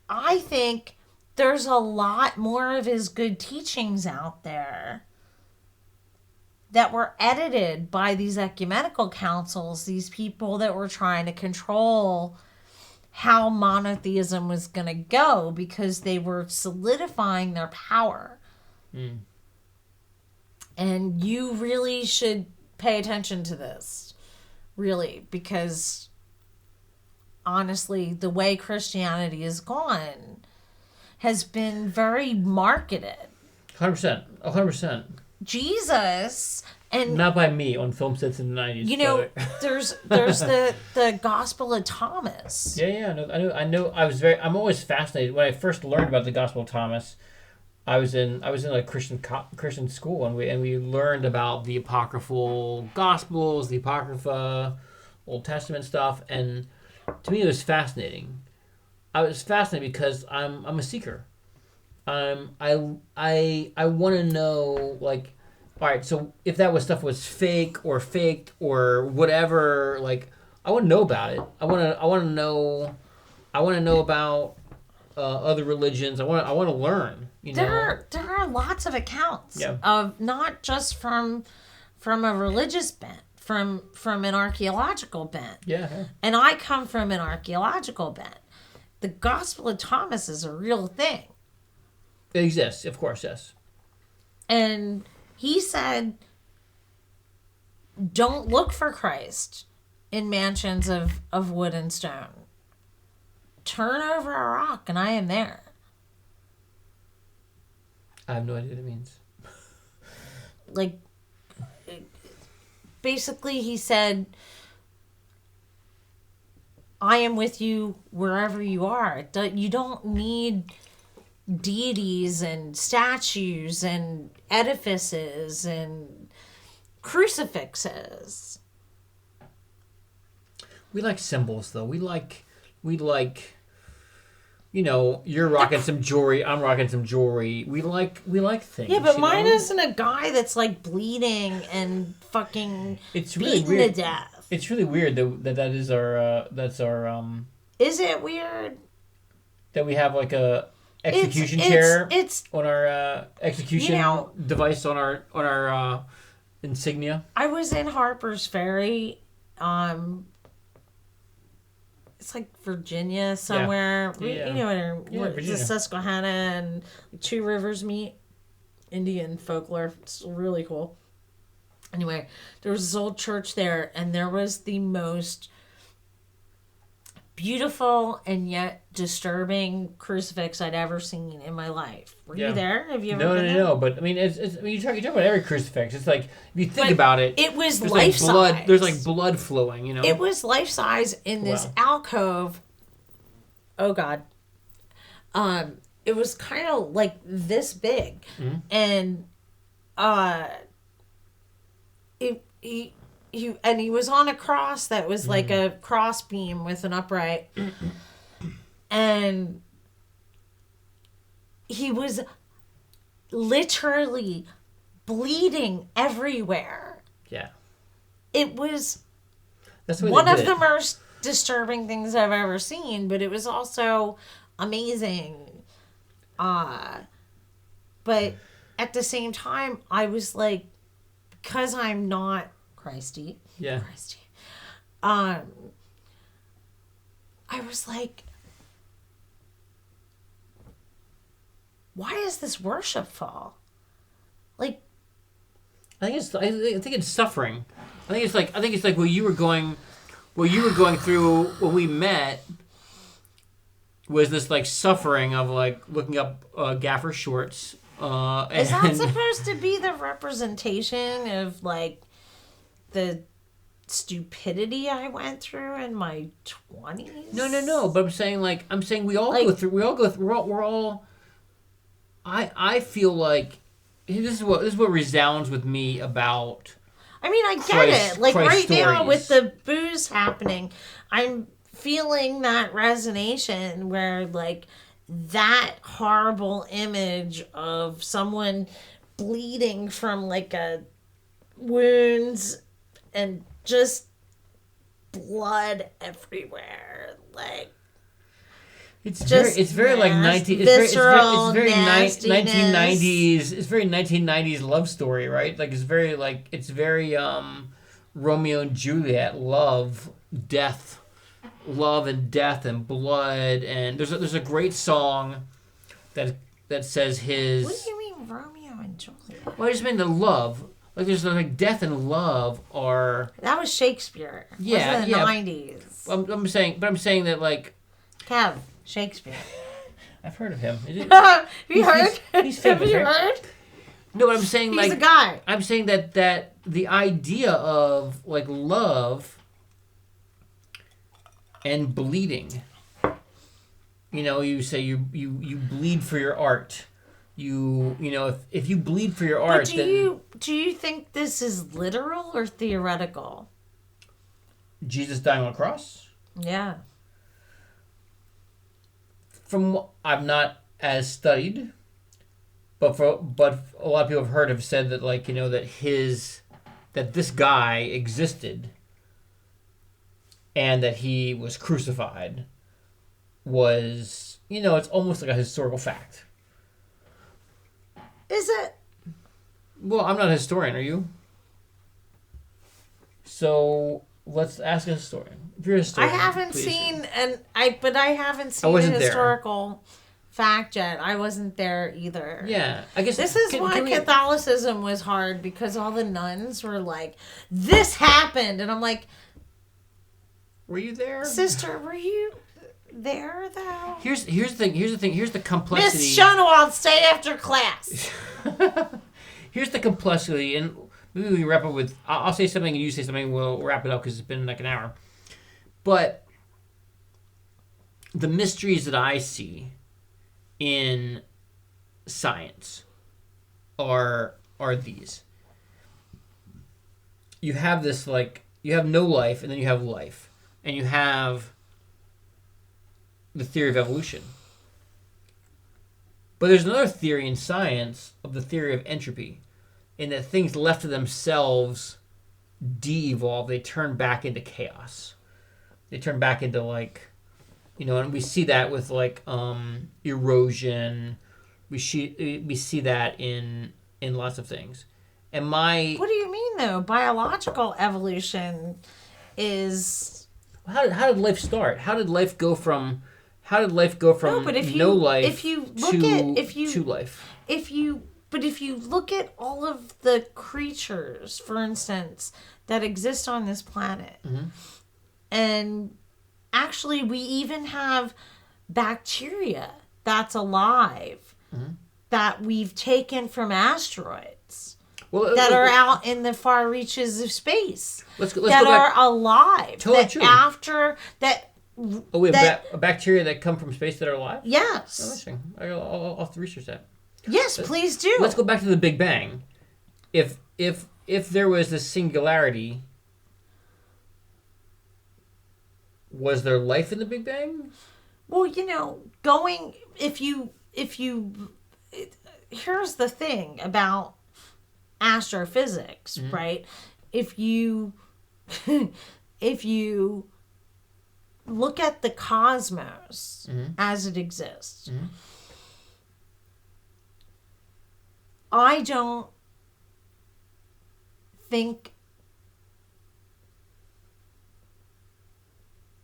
I think there's a lot more of his good teachings out there that were edited by these ecumenical councils, these people that were trying to control how monotheism was going to go because they were solidifying their power. Mm. And you really should pay attention to this, really, because honestly, the way Christianity has gone has been very marketed. 100%. Jesus, and not by me on film sets in the 90s. You know, there's the Gospel of Thomas. Yeah, I know. I'm always fascinated. When I first learned about the Gospel of Thomas, I was in a Christian school, and we learned about the apocryphal Gospels, the Apocrypha, Old Testament stuff, and to me it was fascinating. I was fascinated because I'm a seeker. I want to know, like, all right, so if that stuff was fake or faked or whatever, like, I want to know about it. I want to know about other religions. I want to learn. You know, there are lots of accounts of not just from a religious bent, from an archaeological bent. Yeah. And I come from an archaeological bent. The Gospel of Thomas is a real thing. It exists, of course, yes. And he said, don't look for Christ in mansions of wood and stone. Turn over a rock and I am there. I have no idea what it means. Like, basically he said, I am with you wherever you are. You don't need deities and statues and edifices and crucifixes. We like symbols, though. We like, you know, you're rocking some jewelry. I'm rocking some jewelry. We like things. Yeah, but you mine know? isn't a guy that's like bleeding and fucking It's really beaten weird. to death. It's really weird that is our Is it weird? that we have like a execution chair It's on our execution device on our insignia. I was in Harper's Ferry. It's like Virginia somewhere. Yeah. You know where Virginia. the Susquehanna and Two Rivers meet. Indian folklore. It's really cool. Anyway, there was this old church there, and there was the most beautiful and yet disturbing crucifix I'd ever seen in my life. Were you there? Have you ever been there? No. But I mean, you talk about every crucifix. It's like if you think about it, it was there's life like blood. size. There's like blood flowing. You know, It was life size in this alcove. Oh God. It was kind of like this big, and he was on a cross that was like a cross beam with an upright, and he was literally bleeding everywhere. Yeah, it was that's one of the most disturbing things I've ever seen, but it was also amazing. But at the same time, I was like, because I'm not Christy. Yeah. Christy. I was like, why is this worshipful? Like, I think it's suffering. I think it's like what you were going through when we met was this like suffering of like looking up gaffer shorts. Is that supposed to be the representation of like the stupidity I went through in my 20s? No. But I'm saying we all go through. We're all. I feel like this is what resounds with me about. I mean, I get it. Like Christ right now stories. with the booze happening, I'm feeling that resonation where like that horrible image of someone bleeding from like a wounds and just blood everywhere, like it's very like 1990s. It's very 1990s love story, right? Like it's very Romeo and Juliet, love and death and blood, and there's a great song that says his. What do you mean Romeo and Juliet? Well, I just mean the love. Like there's like death and love are. That was Shakespeare. Yeah, the 90s. I'm saying that like. Kev, Shakespeare. I've heard of him. Have you heard? He's famous, Have you right? heard? No, but I'm saying He's a guy. I'm saying that the idea of like love and bleeding. You know, you say you bleed for your art. You know if you bleed for your art, but do you think this is literal or theoretical? Jesus dying on a cross? Yeah. From I'm not as studied, but a lot of people have said that like that this guy existed and that he was crucified was it's almost like a historical fact. Is it? Well, I'm not a historian, are you? So let's ask a historian. If you're a historian, I haven't seen a historical fact yet. I wasn't there either. Yeah, I guess this is why Catholicism was hard, because all the nuns were like, "This happened," and I'm like, "Were you there, sister? Were you there though?" Here's the thing. Here's the complexity. Miss Schoenewald, stay after class. Here's the complexity, and maybe we wrap up with. I'll say something and you say something. We'll wrap it up because it's been like an hour. But the mysteries that I see in science are these. You have this you have no life, and then you have life. and you have the theory of evolution. But there's another theory in science of the theory of entropy, in that things left to themselves de-evolve. They turn back into chaos. They turn back into and we see that with erosion. We see that in lots of things. And What do you mean though? Biological evolution is. How did life start? How did life go from no life to life? But if you look at all of the creatures, for instance, that exist on this planet, and actually we even have bacteria that's alive that we've taken from asteroids that are out in the far reaches of space let's go that back. are alive. Totally that true. After that. Oh, we have bacteria that come from space that are alive? Yes. Oh, interesting. I'll have to research that. Yes, please do. Let's go back to the Big Bang. If there was this singularity, was there life in the Big Bang? Well, here's the thing about astrophysics, right? If you look at the cosmos as it exists, I don't think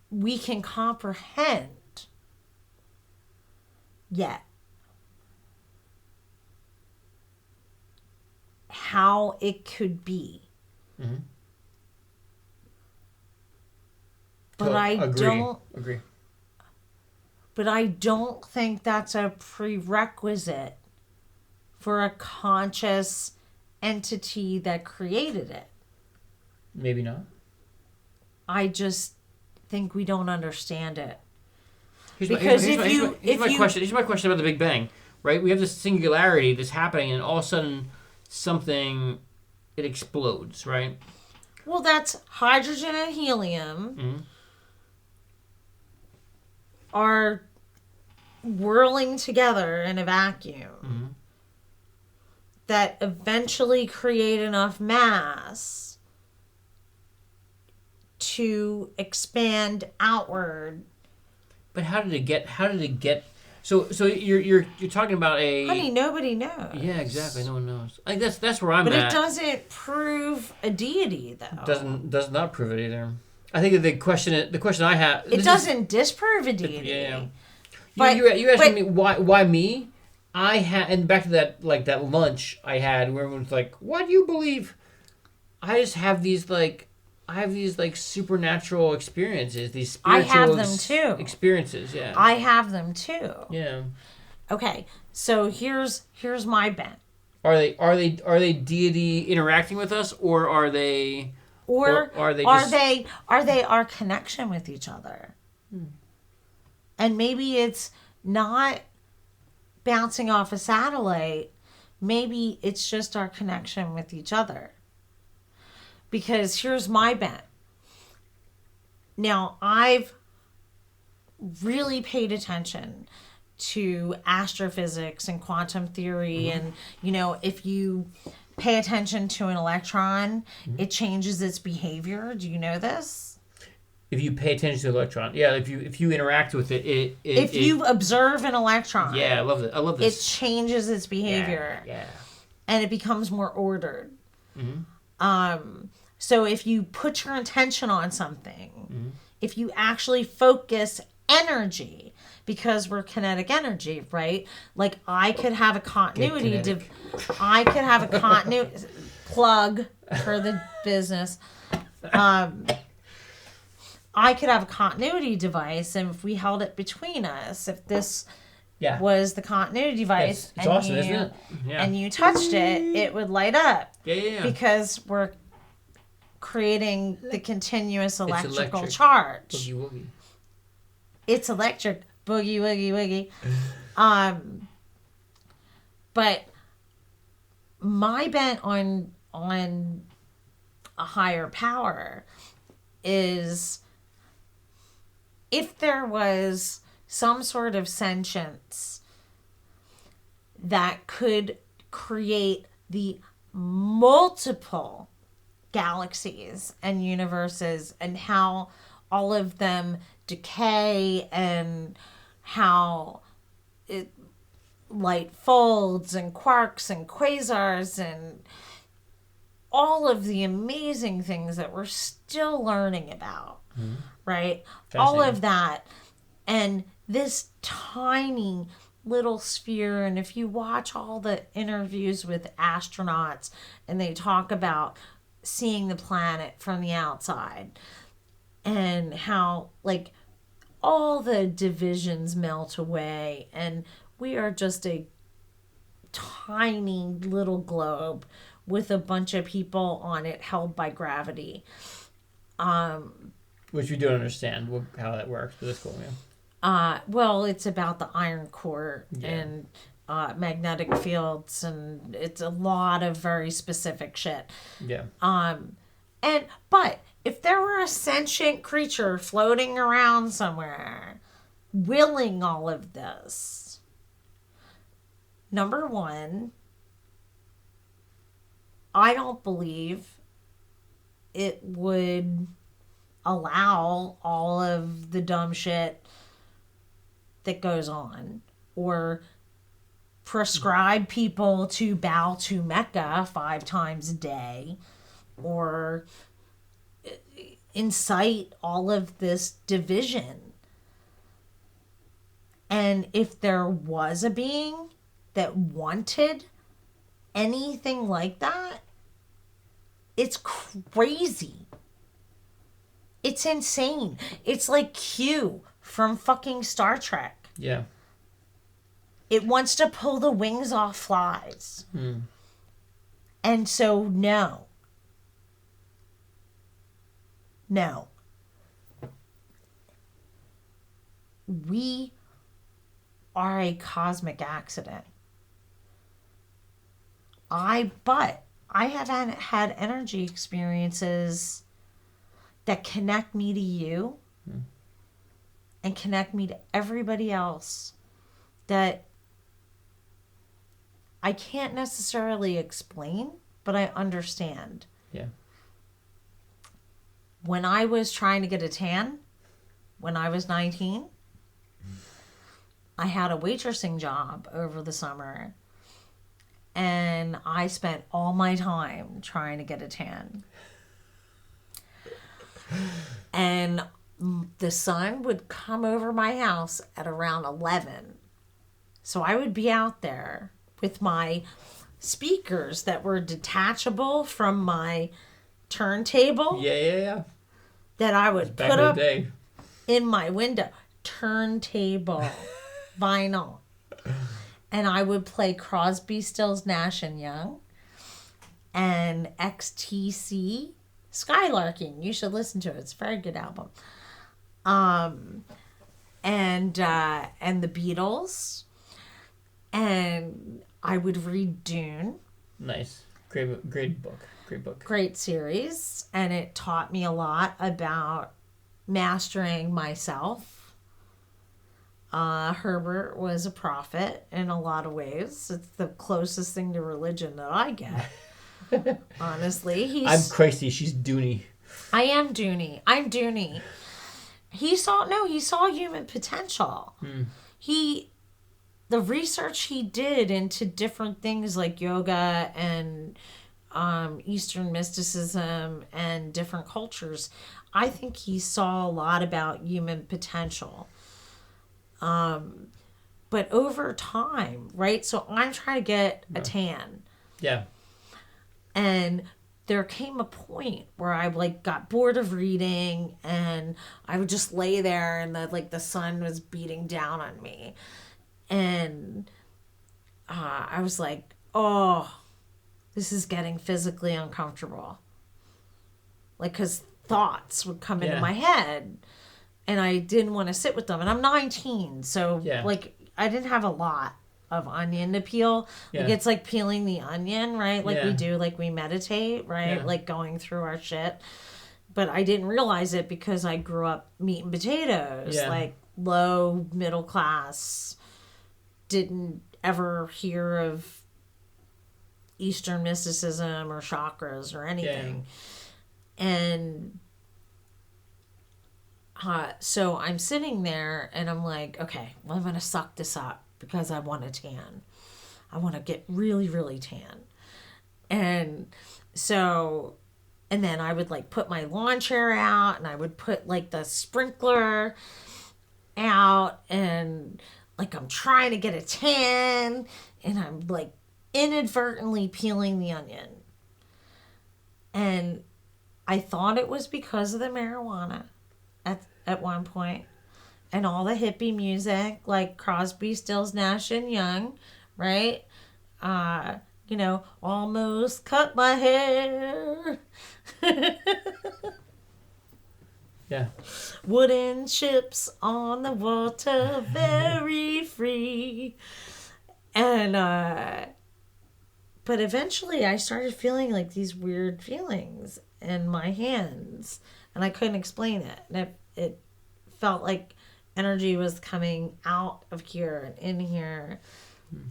we can comprehend yet how it could be. But I don't agree. But I don't think that's a prerequisite for a conscious entity that created it. Maybe not. I just think we don't understand it. Here's my question about the Big Bang. Right? We have this singularity that's happening, and all of a sudden, it explodes. Right? Well, that's hydrogen and helium are whirling together in a vacuum that eventually create enough mass to expand outward. But how did it get? So you're talking about a. Honey, nobody knows. Yeah, exactly. No one knows. I think that's where I'm at. But it doesn't prove a deity, though. Does not prove it either. I think that the question I have. It doesn't disprove a deity. Yeah. But you asking me why me? And back to that lunch I had where everyone's like, "What do you believe?" I just have these supernatural experiences, these spiritual I have them too. Experiences, yeah. I have them too. Yeah. Okay, so here's my bent. Are they deity interacting with us, or are they are they our connection with each other? And maybe it's not bouncing off a satellite. Maybe it's just our connection with each other. Because here's my bet. Now, I've really paid attention to astrophysics and quantum theory. And, if you pay attention to an electron, it changes its behavior. Do you know this? If you pay attention to the electron. Yeah, if you interact with it, if you observe an electron. Yeah, I love it. I love this. It changes its behavior. Yeah. And it becomes more ordered. So if you put your attention on something, if you actually focus energy, because we're kinetic energy, right? Like I could have a continuity plug for the business. I could have a continuity device, and if we held it between us, if this was the continuity device, it's awesome, isn't it? Yeah. And you touched it, it would light up. Yeah. Because we're creating the continuous electrical charge. Boogie woogie. It's electric. Boogie woogie woogie. But my bent on a higher power is if there was some sort of sentience that could create the multiple galaxies and universes and how all of them decay and how light folds and quarks and quasars and all of the amazing things that we're still learning about, right? All of that. And this tiny little sphere. And if you watch all the interviews with astronauts and they talk about seeing the planet from the outside and how like all the divisions melt away and we are just a tiny little globe with a bunch of people on it held by gravity. Which we don't understand how that works, but it's cool, Well, it's about the iron core and magnetic fields, and it's a lot of very specific shit. Yeah. But if there were a sentient creature floating around somewhere, willing all of this, number one, I don't believe it would allow all of the dumb shit that goes on or prescribe people to bow to Mecca 5 times a day or incite all of this division. And if there was a being that wanted anything like that, it's crazy. It's insane. It's like Q from fucking Star Trek. Yeah. It wants to pull the wings off flies. And so, no. We are a cosmic accident. But I have had energy experiences that connect me to you and connect me to everybody else that I can't necessarily explain, but I understand. Yeah. When I was trying to get a tan, when I was 19, I had a waitressing job over the summer. And I spent all my time trying to get a tan. And the sun would come over my house at around 11. So I would be out there with my speakers that were detachable from my turntable. Yeah. That I would put up in my window. Turntable. Vinyl. And I would play Crosby, Stills, Nash and Young and XTC Skylarking. You should listen to it. It's a very good album. And the Beatles. And I would read Dune. Nice. Great book. Great series. And it taught me a lot about mastering myself. Herbert was a prophet in a lot of ways. It's the closest thing to religion that I get. Honestly, I'm crazy. She's Dooney. I am Dooney. I'm Dooney. He saw human potential. The research he did into different things like yoga and Eastern mysticism and different cultures, I think he saw a lot about human potential. But over time, right? So I'm trying to get a tan. Yeah. And there came a point where I got bored of reading and I would just lay there and the sun was beating down on me. And I was like, oh, this is getting physically uncomfortable. Because thoughts would come into my head. And I didn't want to sit with them. And I'm 19, so, I didn't have a lot of onion to peel. Yeah. It's like peeling the onion, right? We do, we meditate, right? Yeah. Going through our shit. but I didn't realize it because I grew up meat and potatoes, Yeah. like low middle class, didn't ever hear of Eastern mysticism or chakras or anything. And so I'm sitting there and I'm like, okay, well, I'm going to suck this up because I want to tan. I want to get really, really tan. And so, and then I would like put my lawn chair out and I would put like the sprinkler out and like I'm trying to get a tan and I'm like inadvertently peeling the onion. And I thought it was because of the marijuana at one point and all the hippie music like Crosby, Stills, Nash and Young, right? Almost cut my hair. Yeah. Wooden ships on the water, very free. And but eventually I started feeling like these weird feelings in my hands and I couldn't explain it. And it felt like energy was coming out of here and in here.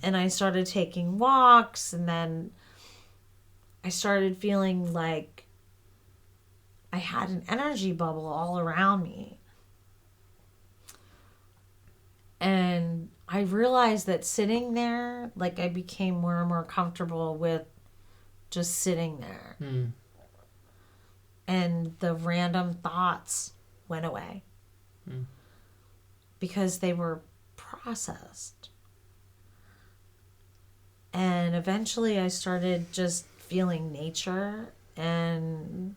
And I started taking walks and then I started feeling like I had an energy bubble all around me. And I realized that sitting there, like I became more and more comfortable with just sitting there. And the random thoughts went away. Because they were processed. And eventually I started just feeling nature and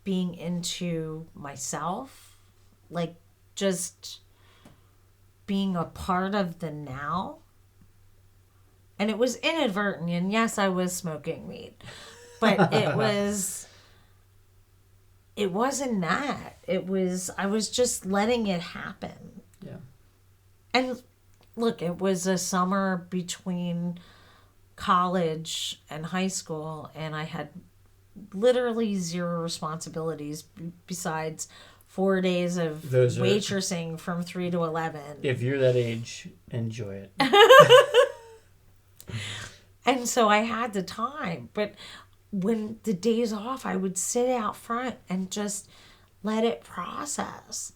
being into myself, like just being a part of the now. And it was inadvertent, and yes, I was smoking weed, but it wasn't that. I was just letting it happen. Yeah. And look, it was a summer between college and high school, and I had literally zero responsibilities besides 4 days of waitressing from 3 to 11. If you're that age, enjoy it. And so I had the time, but when the days off, I would sit out front and just let it process.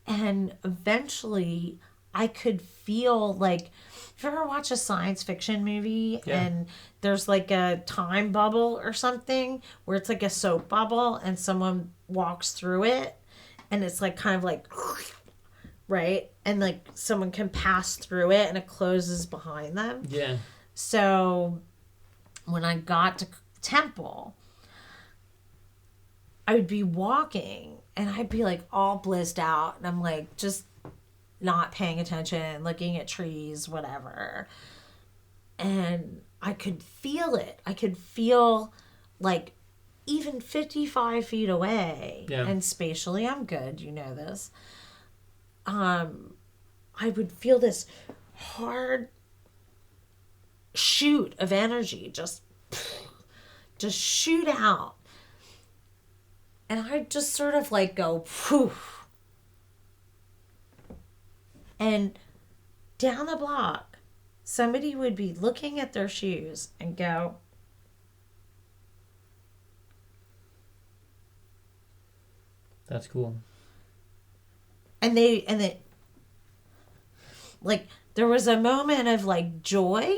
And eventually I could feel like, if you ever watch a science fiction movie and there's like a time bubble or something where it's like a soap bubble and someone walks through it and it's like kind of like, right? And like someone can pass through it and it closes behind them. Yeah. So when I got to Temple, I would be walking and I'd be like all blissed out and I'm like just not paying attention, looking at trees, whatever. And I could feel it. I could feel like even 55 feet away. Yeah. And spatially, I'm good. You know this. I would feel this hard shoot of energy just shoot out. And I'd just sort of like go, poof. And down the block, somebody would be looking at their shoes and go, That's cool. And they, like, there was a moment of like joy,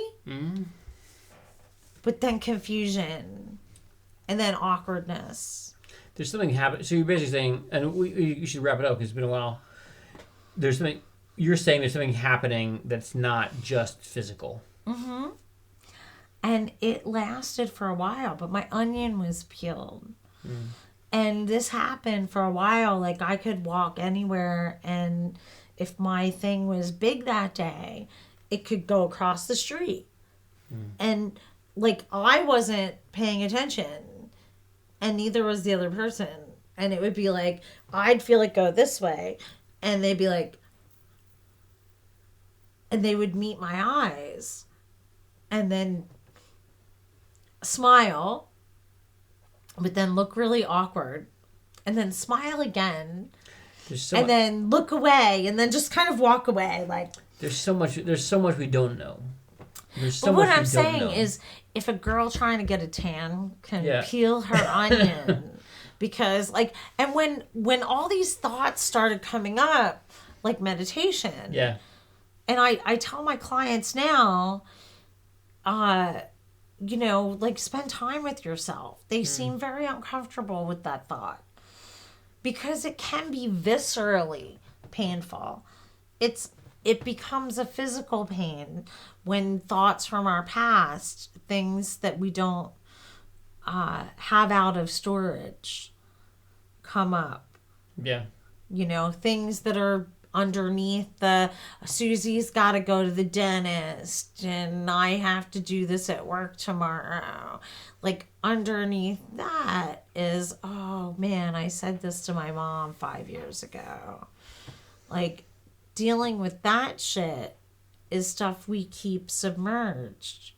but then confusion, and then awkwardness. There's something happening. So you're basically saying, and you should wrap it up because it's been a while. There's something. You're saying there's something happening that's not just physical. Mm-hmm. And it lasted for a while, but my onion was peeled. And this happened for a while. Like I could walk anywhere, and if my thing was big that day, it could go across the street. And like I wasn't paying attention, and neither was the other person. And it would be like, I'd feel it go this way, and they'd be like, and they would meet my eyes and then smile but then look really awkward, and then smile again, And then look away, and then just kind of walk away. Like there's so much we don't know. But what I'm saying is, if a girl trying to get a tan can peel her onion, because and when all these thoughts started coming up, like meditation, and I tell my clients now, spend time with yourself. They seem very uncomfortable with that thought because it can be viscerally painful. It becomes a physical pain when thoughts from our past, things that we don't have out of storage, come up. Yeah. Things that are underneath Susie's got to go to the dentist and I have to do this at work tomorrow. Like underneath that is, oh man, I said this to my mom 5 years ago. Like, dealing with that shit is stuff we keep submerged.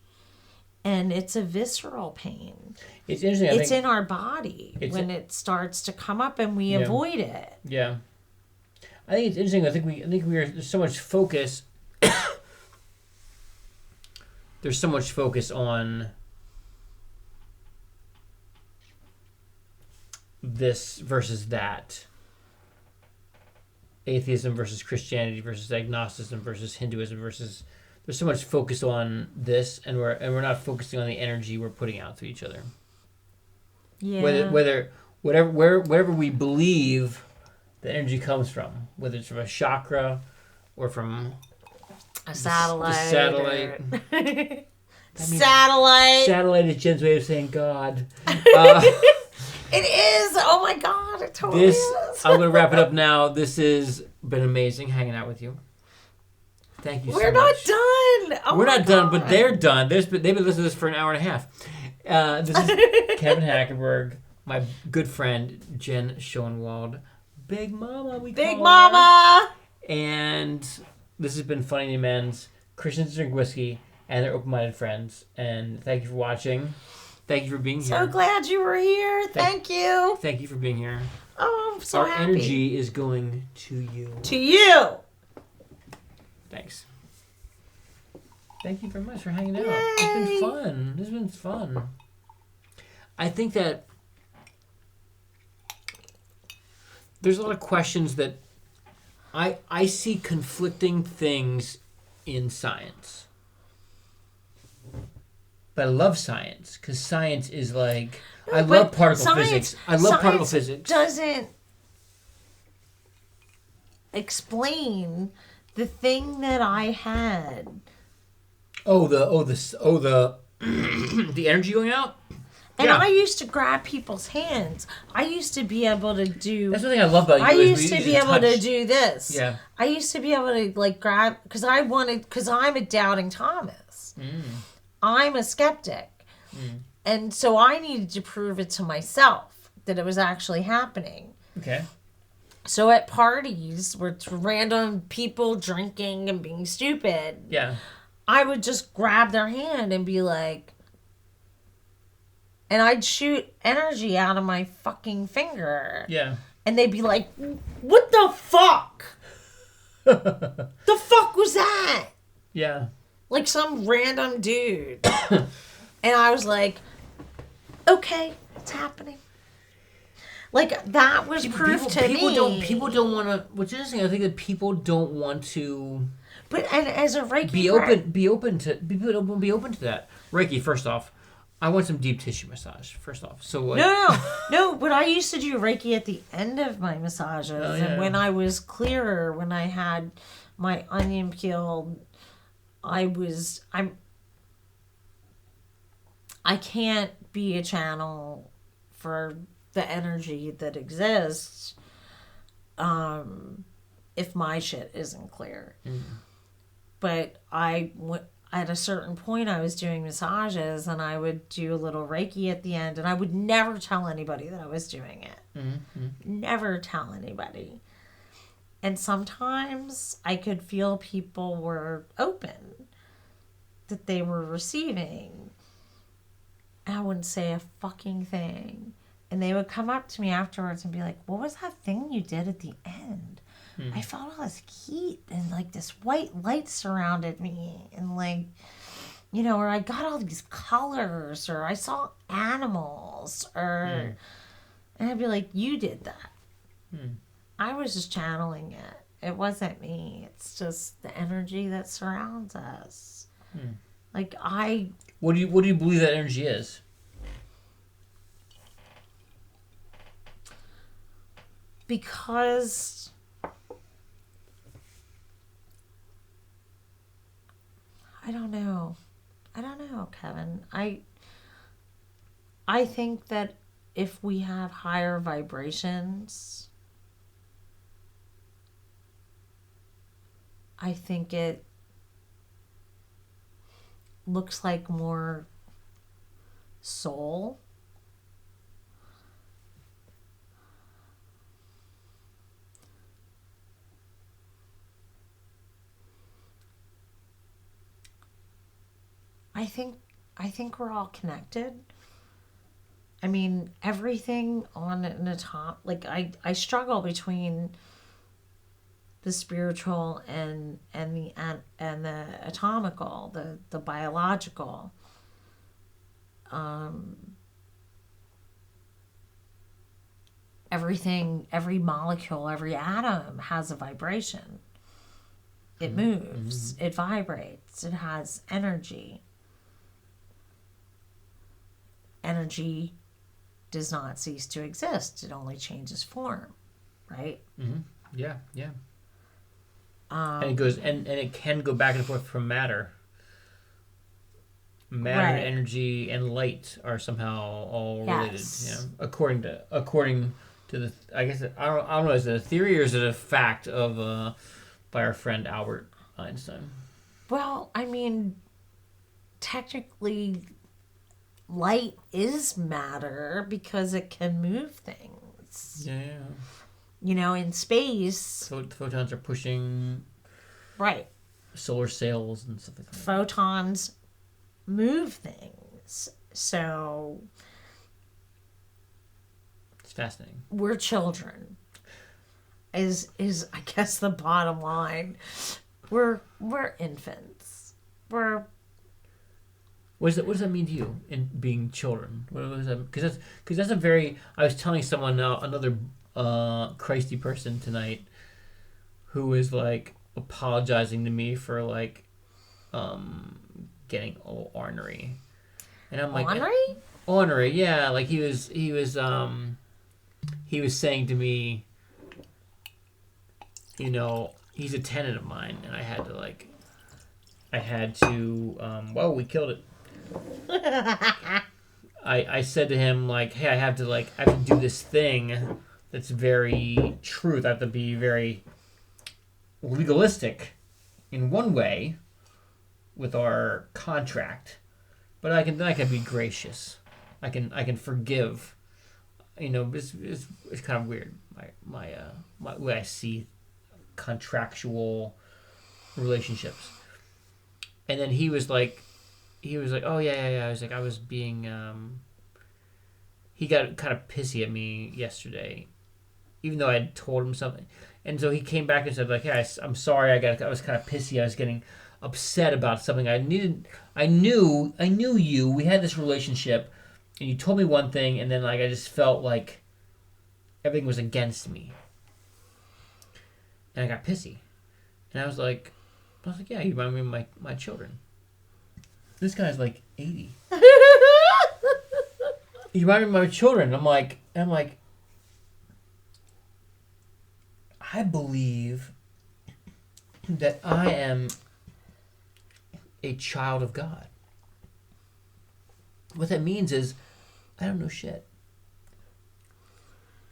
And it's a visceral pain. It's interesting. It's in our body when it starts to come up and we avoid it. Yeah. I think it's interesting. I think there's so much focus. There's so much focus on this versus that. Atheism versus Christianity versus agnosticism versus Hinduism versus, there's so much focus on this, and we're not focusing on the energy we're putting out to each other. Yeah. Wherever we believe the energy comes from, whether it's from a chakra or from a satellite. The satellite. Satellite is Jen's way of saying God. It is. Oh my God, it totally is. I'm going to wrap it up now. This has been amazing hanging out with you. Thank you so much. We're not done. We're not done, but they're done. They've been listening to this for an hour and a half. This is Kevin Hackenberg, my good friend Jen Schoenewald, Big Mama. Big Mama. And this has been Funny&Amen's Christians Drink Whiskey and their open-minded friends. And thank you for watching. Thank you for being here. So glad you were here. Thank you. Thank you for being here. Oh, I'm so happy. Our energy is going to you. To you. Thanks. Thank you very much for hanging out. Yay. It's been fun. This has been fun. I think that there's a lot of questions that I see conflicting things in science. But I love science because science is like, I love particle physics. I love particle physics. Doesn't explain the thing that I had. The energy going out. And I used to grab people's hands. I used to be able to do. That's the thing I love about you. I used to be able to do this. Yeah. I used to be able to grab because I'm a doubting Thomas. I'm a skeptic. And so I needed to prove it to myself that it was actually happening. Okay. So at parties where it's random people drinking and being stupid, I would just grab their hand and be like, and I'd shoot energy out of my fucking finger. Yeah. And they'd be like, what the fuck? The fuck was that? Yeah. Like some random dude. And I was like, okay, it's happening. Like, that was proof to me. People don't want to, which is interesting, I think that people don't want to. But, and as a Reiki be open to that. Reiki, first off, I want some deep tissue massage, first off. So what? No, but I used to do Reiki at the end of my massages. Oh, yeah. And when I was clearer, when I had my onion peeled, I can't be a channel for the energy that exists if my shit isn't clear. But at a certain point I was doing massages and I would do a little Reiki at the end and I would never tell anybody that I was doing it. Never tell anybody. And sometimes I could feel people were open, that they were receiving. I wouldn't say a fucking thing. And they would come up to me afterwards and be like, what was that thing you did at the end? I felt all this heat and like this white light surrounded me. And like, you know, or I got all these colors, or I saw animals, or... And I'd be like, you did that. I was just channeling it. It wasn't me. It's just the energy that surrounds us. Like What do you believe that energy is? Because I don't know, Kevin. I think that if we have higher vibrations, I think it looks like more soul. I think we're all connected. I mean, everything on an atom, like I struggle between the spiritual and the atomical, the biological. Everything, every molecule, every atom has a vibration. It moves, it vibrates, it has energy. Energy does not cease to exist. It only changes form, right? Yeah. And it goes, and it can go back and forth from matter. Matter, Right. energy, and light are somehow all related. Yes. You know, according to the, I guess I don't know, is it a theory or is it a fact of by our friend Albert Einstein? Well, I mean, technically, light is matter because it can move things. Yeah. You know, in space. So photons are pushing Right. solar sails and stuff like that. Photons move things. So It's fascinating. we're children. Is I guess the bottom line. We're infants. What What does that mean to you in being children? What does that? Because that's a very. I was telling someone another Christy person tonight, who was like apologizing to me for like, getting all ornery, and I'm like ornery, yeah. Like he was saying to me, you know, he's a tenant of mine, and I had to well, we killed it. I said to him like, hey, I have to do this thing that's very truth. I have to be very legalistic in one way with our contract, but I can be gracious. I can forgive. You know, it's kind of weird. My way I see contractual relationships. And then he was like, oh yeah. I was like, I was being. He got kind of pissy at me yesterday, even though I had told him something. And so he came back and said like, hey, I'm sorry. I was kind of pissy. I was getting upset about something. I knew you. We had this relationship, and you told me one thing, and then like I just felt like everything was against me, and I got pissy. And I was like, yeah, you remind me of my children. This guy's like 80. You remind me of my children. I'm like, I believe that I am a child of God. What that means is I don't know shit.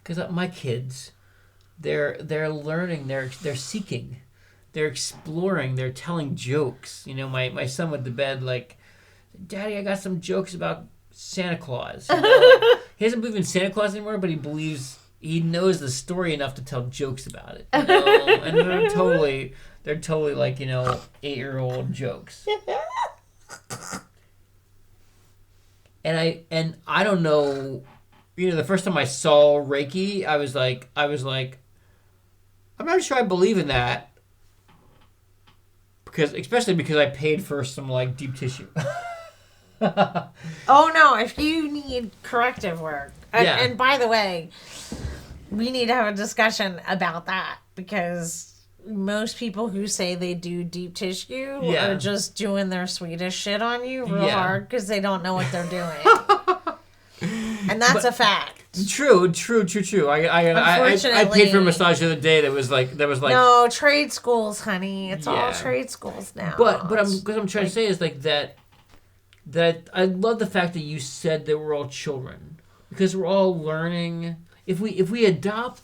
Because my kids, they're learning, they're seeking, they're exploring, they're telling jokes. You know, my son went to bed like, Daddy, I got some jokes about Santa Claus. You know, like, he doesn't believe in Santa Claus anymore, but he knows the story enough to tell jokes about it. You know? And they're totally like, you know, 8-year-old jokes. And I don't know the first time I saw Reiki, I was like, I'm not sure I believe in that. Especially because I paid for some like deep tissue. Oh no, if you need corrective work. Yeah. And by the way, we need to have a discussion about that because most people who say they do deep tissue are just doing their Swedish shit on you real hard because they don't know what they're doing. And that's a fact. True. I paid for a massage the other day that was like no, trade schools, honey. It's all trade schools now. But I'm trying to say is like that I love the fact that you said that we're all children because we're all learning. If we adopt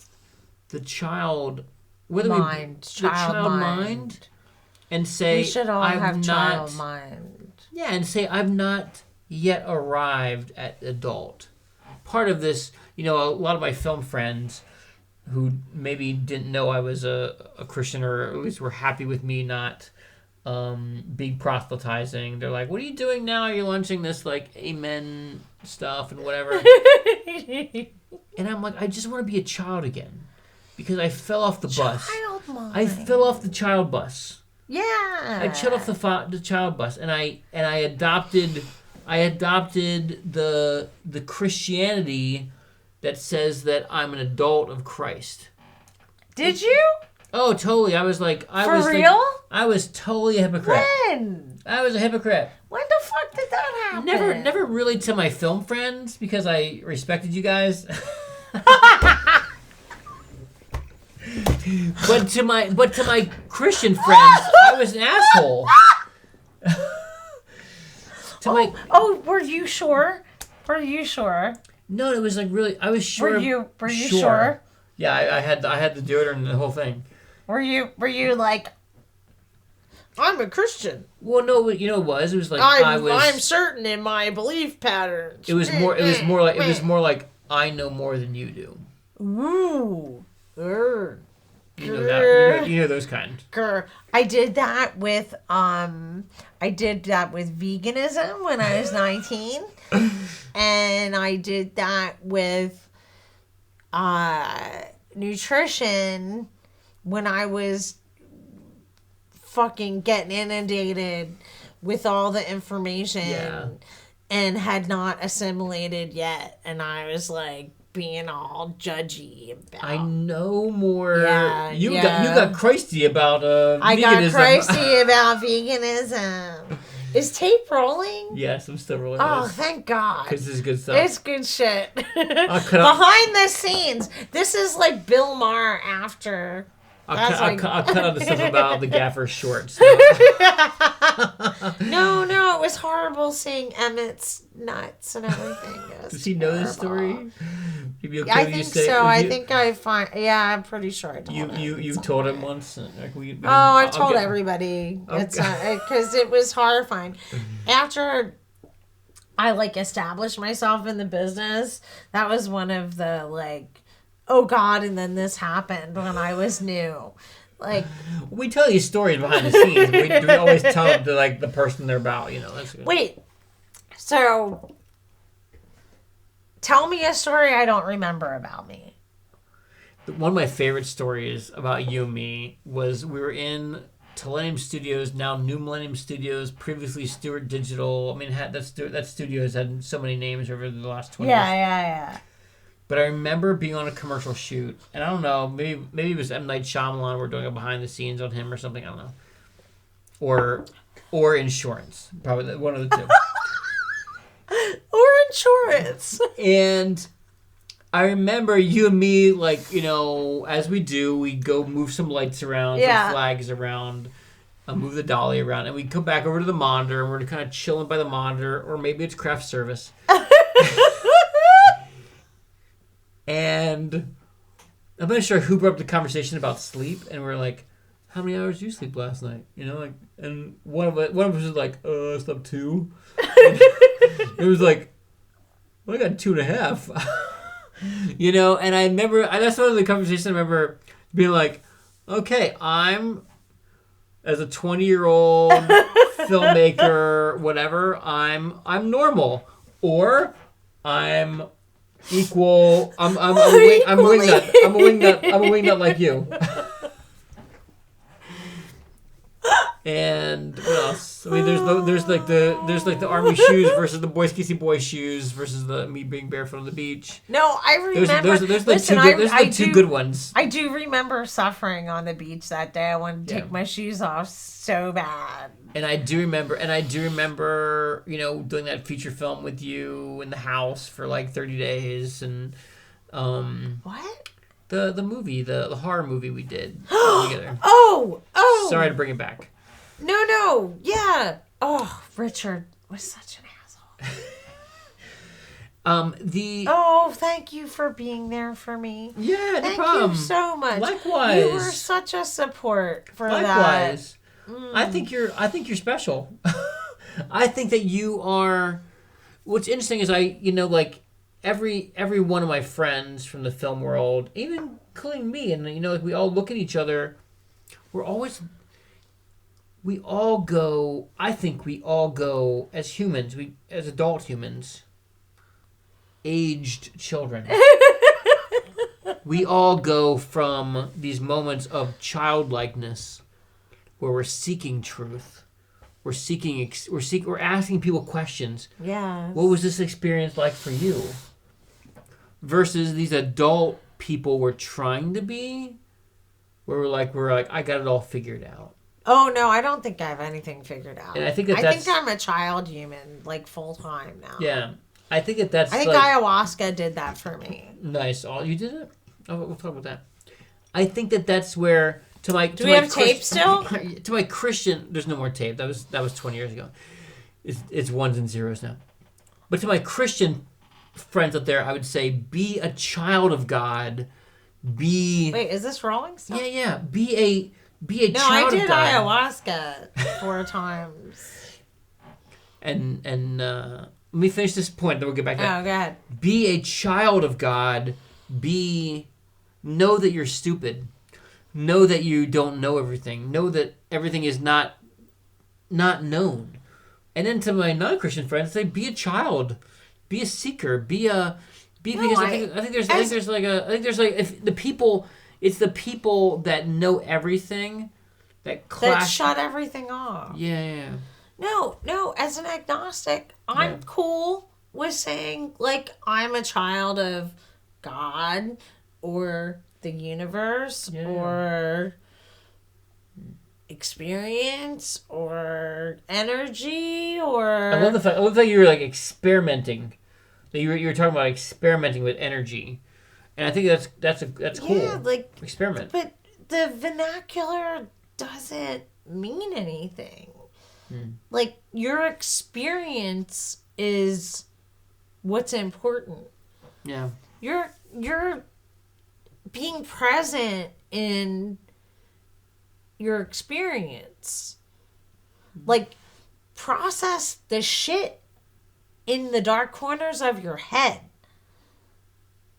the child child mind and say we should all have child mind. Yeah, and say I've not yet arrived at adult. Part of this, a lot of my film friends who maybe didn't know I was a Christian or at least were happy with me not being proselytizing. They're like, what are you doing now? You're launching this like Amen stuff and whatever. And I'm like, I just want to be a child again. Because I fell off the bus. Child mind. I fell off the child bus. Yeah. I fell off the child bus and I adopted the Christianity that says that I'm an adult of Christ. Did you? Oh, totally. I was like, For real? I was totally a hypocrite. When? I was a hypocrite. When the fuck did that happen? Never really to my film friends because I respected you guys. But to my Christian friends, I was an asshole. Were you sure? Were you sure? No, it was like really. I was sure. Were you sure? Yeah, I had the deodorant and the whole thing. Were you like? I'm a Christian. Well, no, you know what it was? It was like I'm certain in my belief patterns. It was more like I know more than you do. Ooh. You know that. You know those kind. I did that with veganism when I was 19, and I did that with nutrition when I was fucking getting inundated with all the information and had not assimilated yet, and I was like being all judgy about. I know more. Yeah, you got Christy about veganism. I got Christy about veganism. Is tape rolling? Yes, I'm still rolling. Oh, thank God. Because this is good stuff. It's good shit. Behind the scenes. This is like Bill Maher after. I'll cut out the stuff about the gaffer shorts. No, it was horrible seeing Emmett's nuts and everything. Does he know this story? Okay I think so. I'm pretty sure I told him. You've told him once? I've told everybody. It's because it was horrifying. After I established myself in the business, that was one of the oh God, and then this happened when I was new. We tell you stories behind the scenes. We always tell them to the person they're about. That's good. Wait, so tell me a story I don't remember about me. One of my favorite stories about you and me was we were in Millennium Studios, now New Millennium Studios, previously Stewart Digital. I mean, that studio has had so many names over the last 20 years. Yeah. But I remember being on a commercial shoot, and I don't know, maybe it was M. Night Shyamalan. We're doing a behind the scenes on him or something. I don't know, or insurance, probably one of the two. Or insurance. And I remember you and me, as we do, we go move some lights around, some flags around, move the dolly around, and we come back over to the monitor, and we're kind of chilling by the monitor, or maybe it's craft service. And I'm not sure who brought up the conversation about sleep, and we're like, how many hours did you sleep last night? And one of us was like, I slept 2. It was like, well, I got 2.5. And I remember, that's one of the conversations I remember being like, okay, I'm, as a 20-year-old filmmaker, whatever, I'm normal. Or I'm equal. I'm a wingnut. I'm a wingnut. I'm a wingnut like you. And what else? I mean, there's like the army shoes versus the Boy Scouts boy shoes versus the me being barefoot on the beach. No, I remember. There's like two good ones. I do remember suffering on the beach that day. I wanted to take my shoes off so bad. And I do remember, doing that feature film with you in the house for like 30 days and what? The movie, the horror movie we did together. Oh. Sorry to bring it back. No, yeah. Oh, Richard was such an asshole. Thank you for being there for me. Yeah, no problem. Thank you so much. Likewise. You were such a support for that. Likewise. I think you're special. I think that you are. What's interesting is every one of my friends from the film world, even including me, and we all look at each other. We all go as humans, as adult humans, aged children. We all go from these moments of childlikeness where we're seeking truth. We're asking people questions. Yeah. What was this experience like for you? Versus these adult people we're trying to be, where we're like, I got it all figured out. Oh no, I don't think I have anything figured out. And I think I think I'm a child human, like full time now. Yeah, I think that's. I think ayahuasca did that for me. Nice. Oh, you did it? Oh, we'll talk about that. I think that's where Do we have tape still? To my Christian, there's no more tape. That was 20 years ago. It's ones and zeros now. But to my Christian friends out there, I would say, be a child of God. Wait, is this rolling still? Yeah. Be a child of God. No, I did ayahuasca 4 times. And let me finish this point, then we'll get back to that. Oh, go ahead. Be a child of God. Know that you're stupid. Know that you don't know everything. Know that everything is not known. And then to my non-Christian friends, say, be a child. Be a seeker. Because I think there's if the people. It's the people that know everything that shut everything off. Yeah. No. As an agnostic, I'm cool with saying I'm a child of God or the universe or experience or energy or. I love the fact you were experimenting. That you were talking about experimenting with energy. And I think that's cool. Yeah, experiment. But the vernacular doesn't mean anything. Your experience is what's important. Yeah. You're being present in your experience. Process the shit in the dark corners of your head.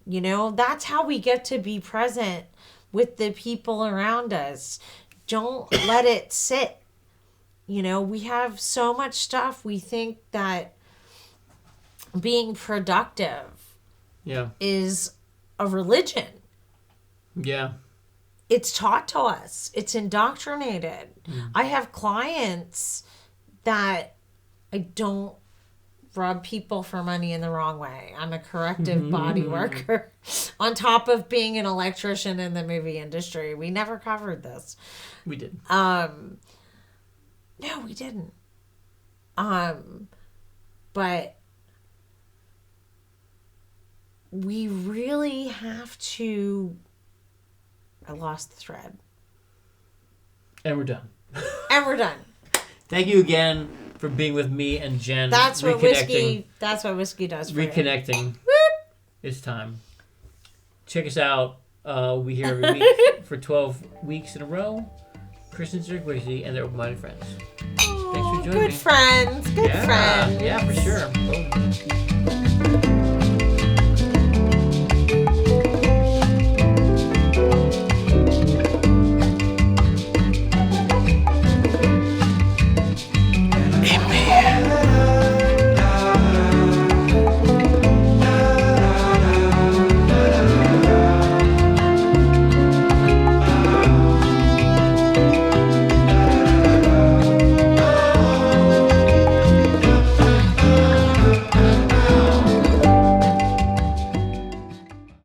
That's how we get to be present with the people around us. Don't let it sit. We have so much stuff. We think that being productive is a religion. Yeah. It's taught to us. It's indoctrinated. I have clients that I don't rub people for money in the wrong way. I'm a corrective body worker on top of being an electrician in the movie industry. We never covered this. We did. No, we didn't. But we really have to. I lost the thread. And we're done. Thank you again for being with me and Jen. That's what whiskey does for reconnecting. It's time. Check us out. We here every week for 12 weeks in a row. Christian Cirque Whiskey and their open-minded friends. Thanks for joining me. Good friends. Yeah, for sure. Boom.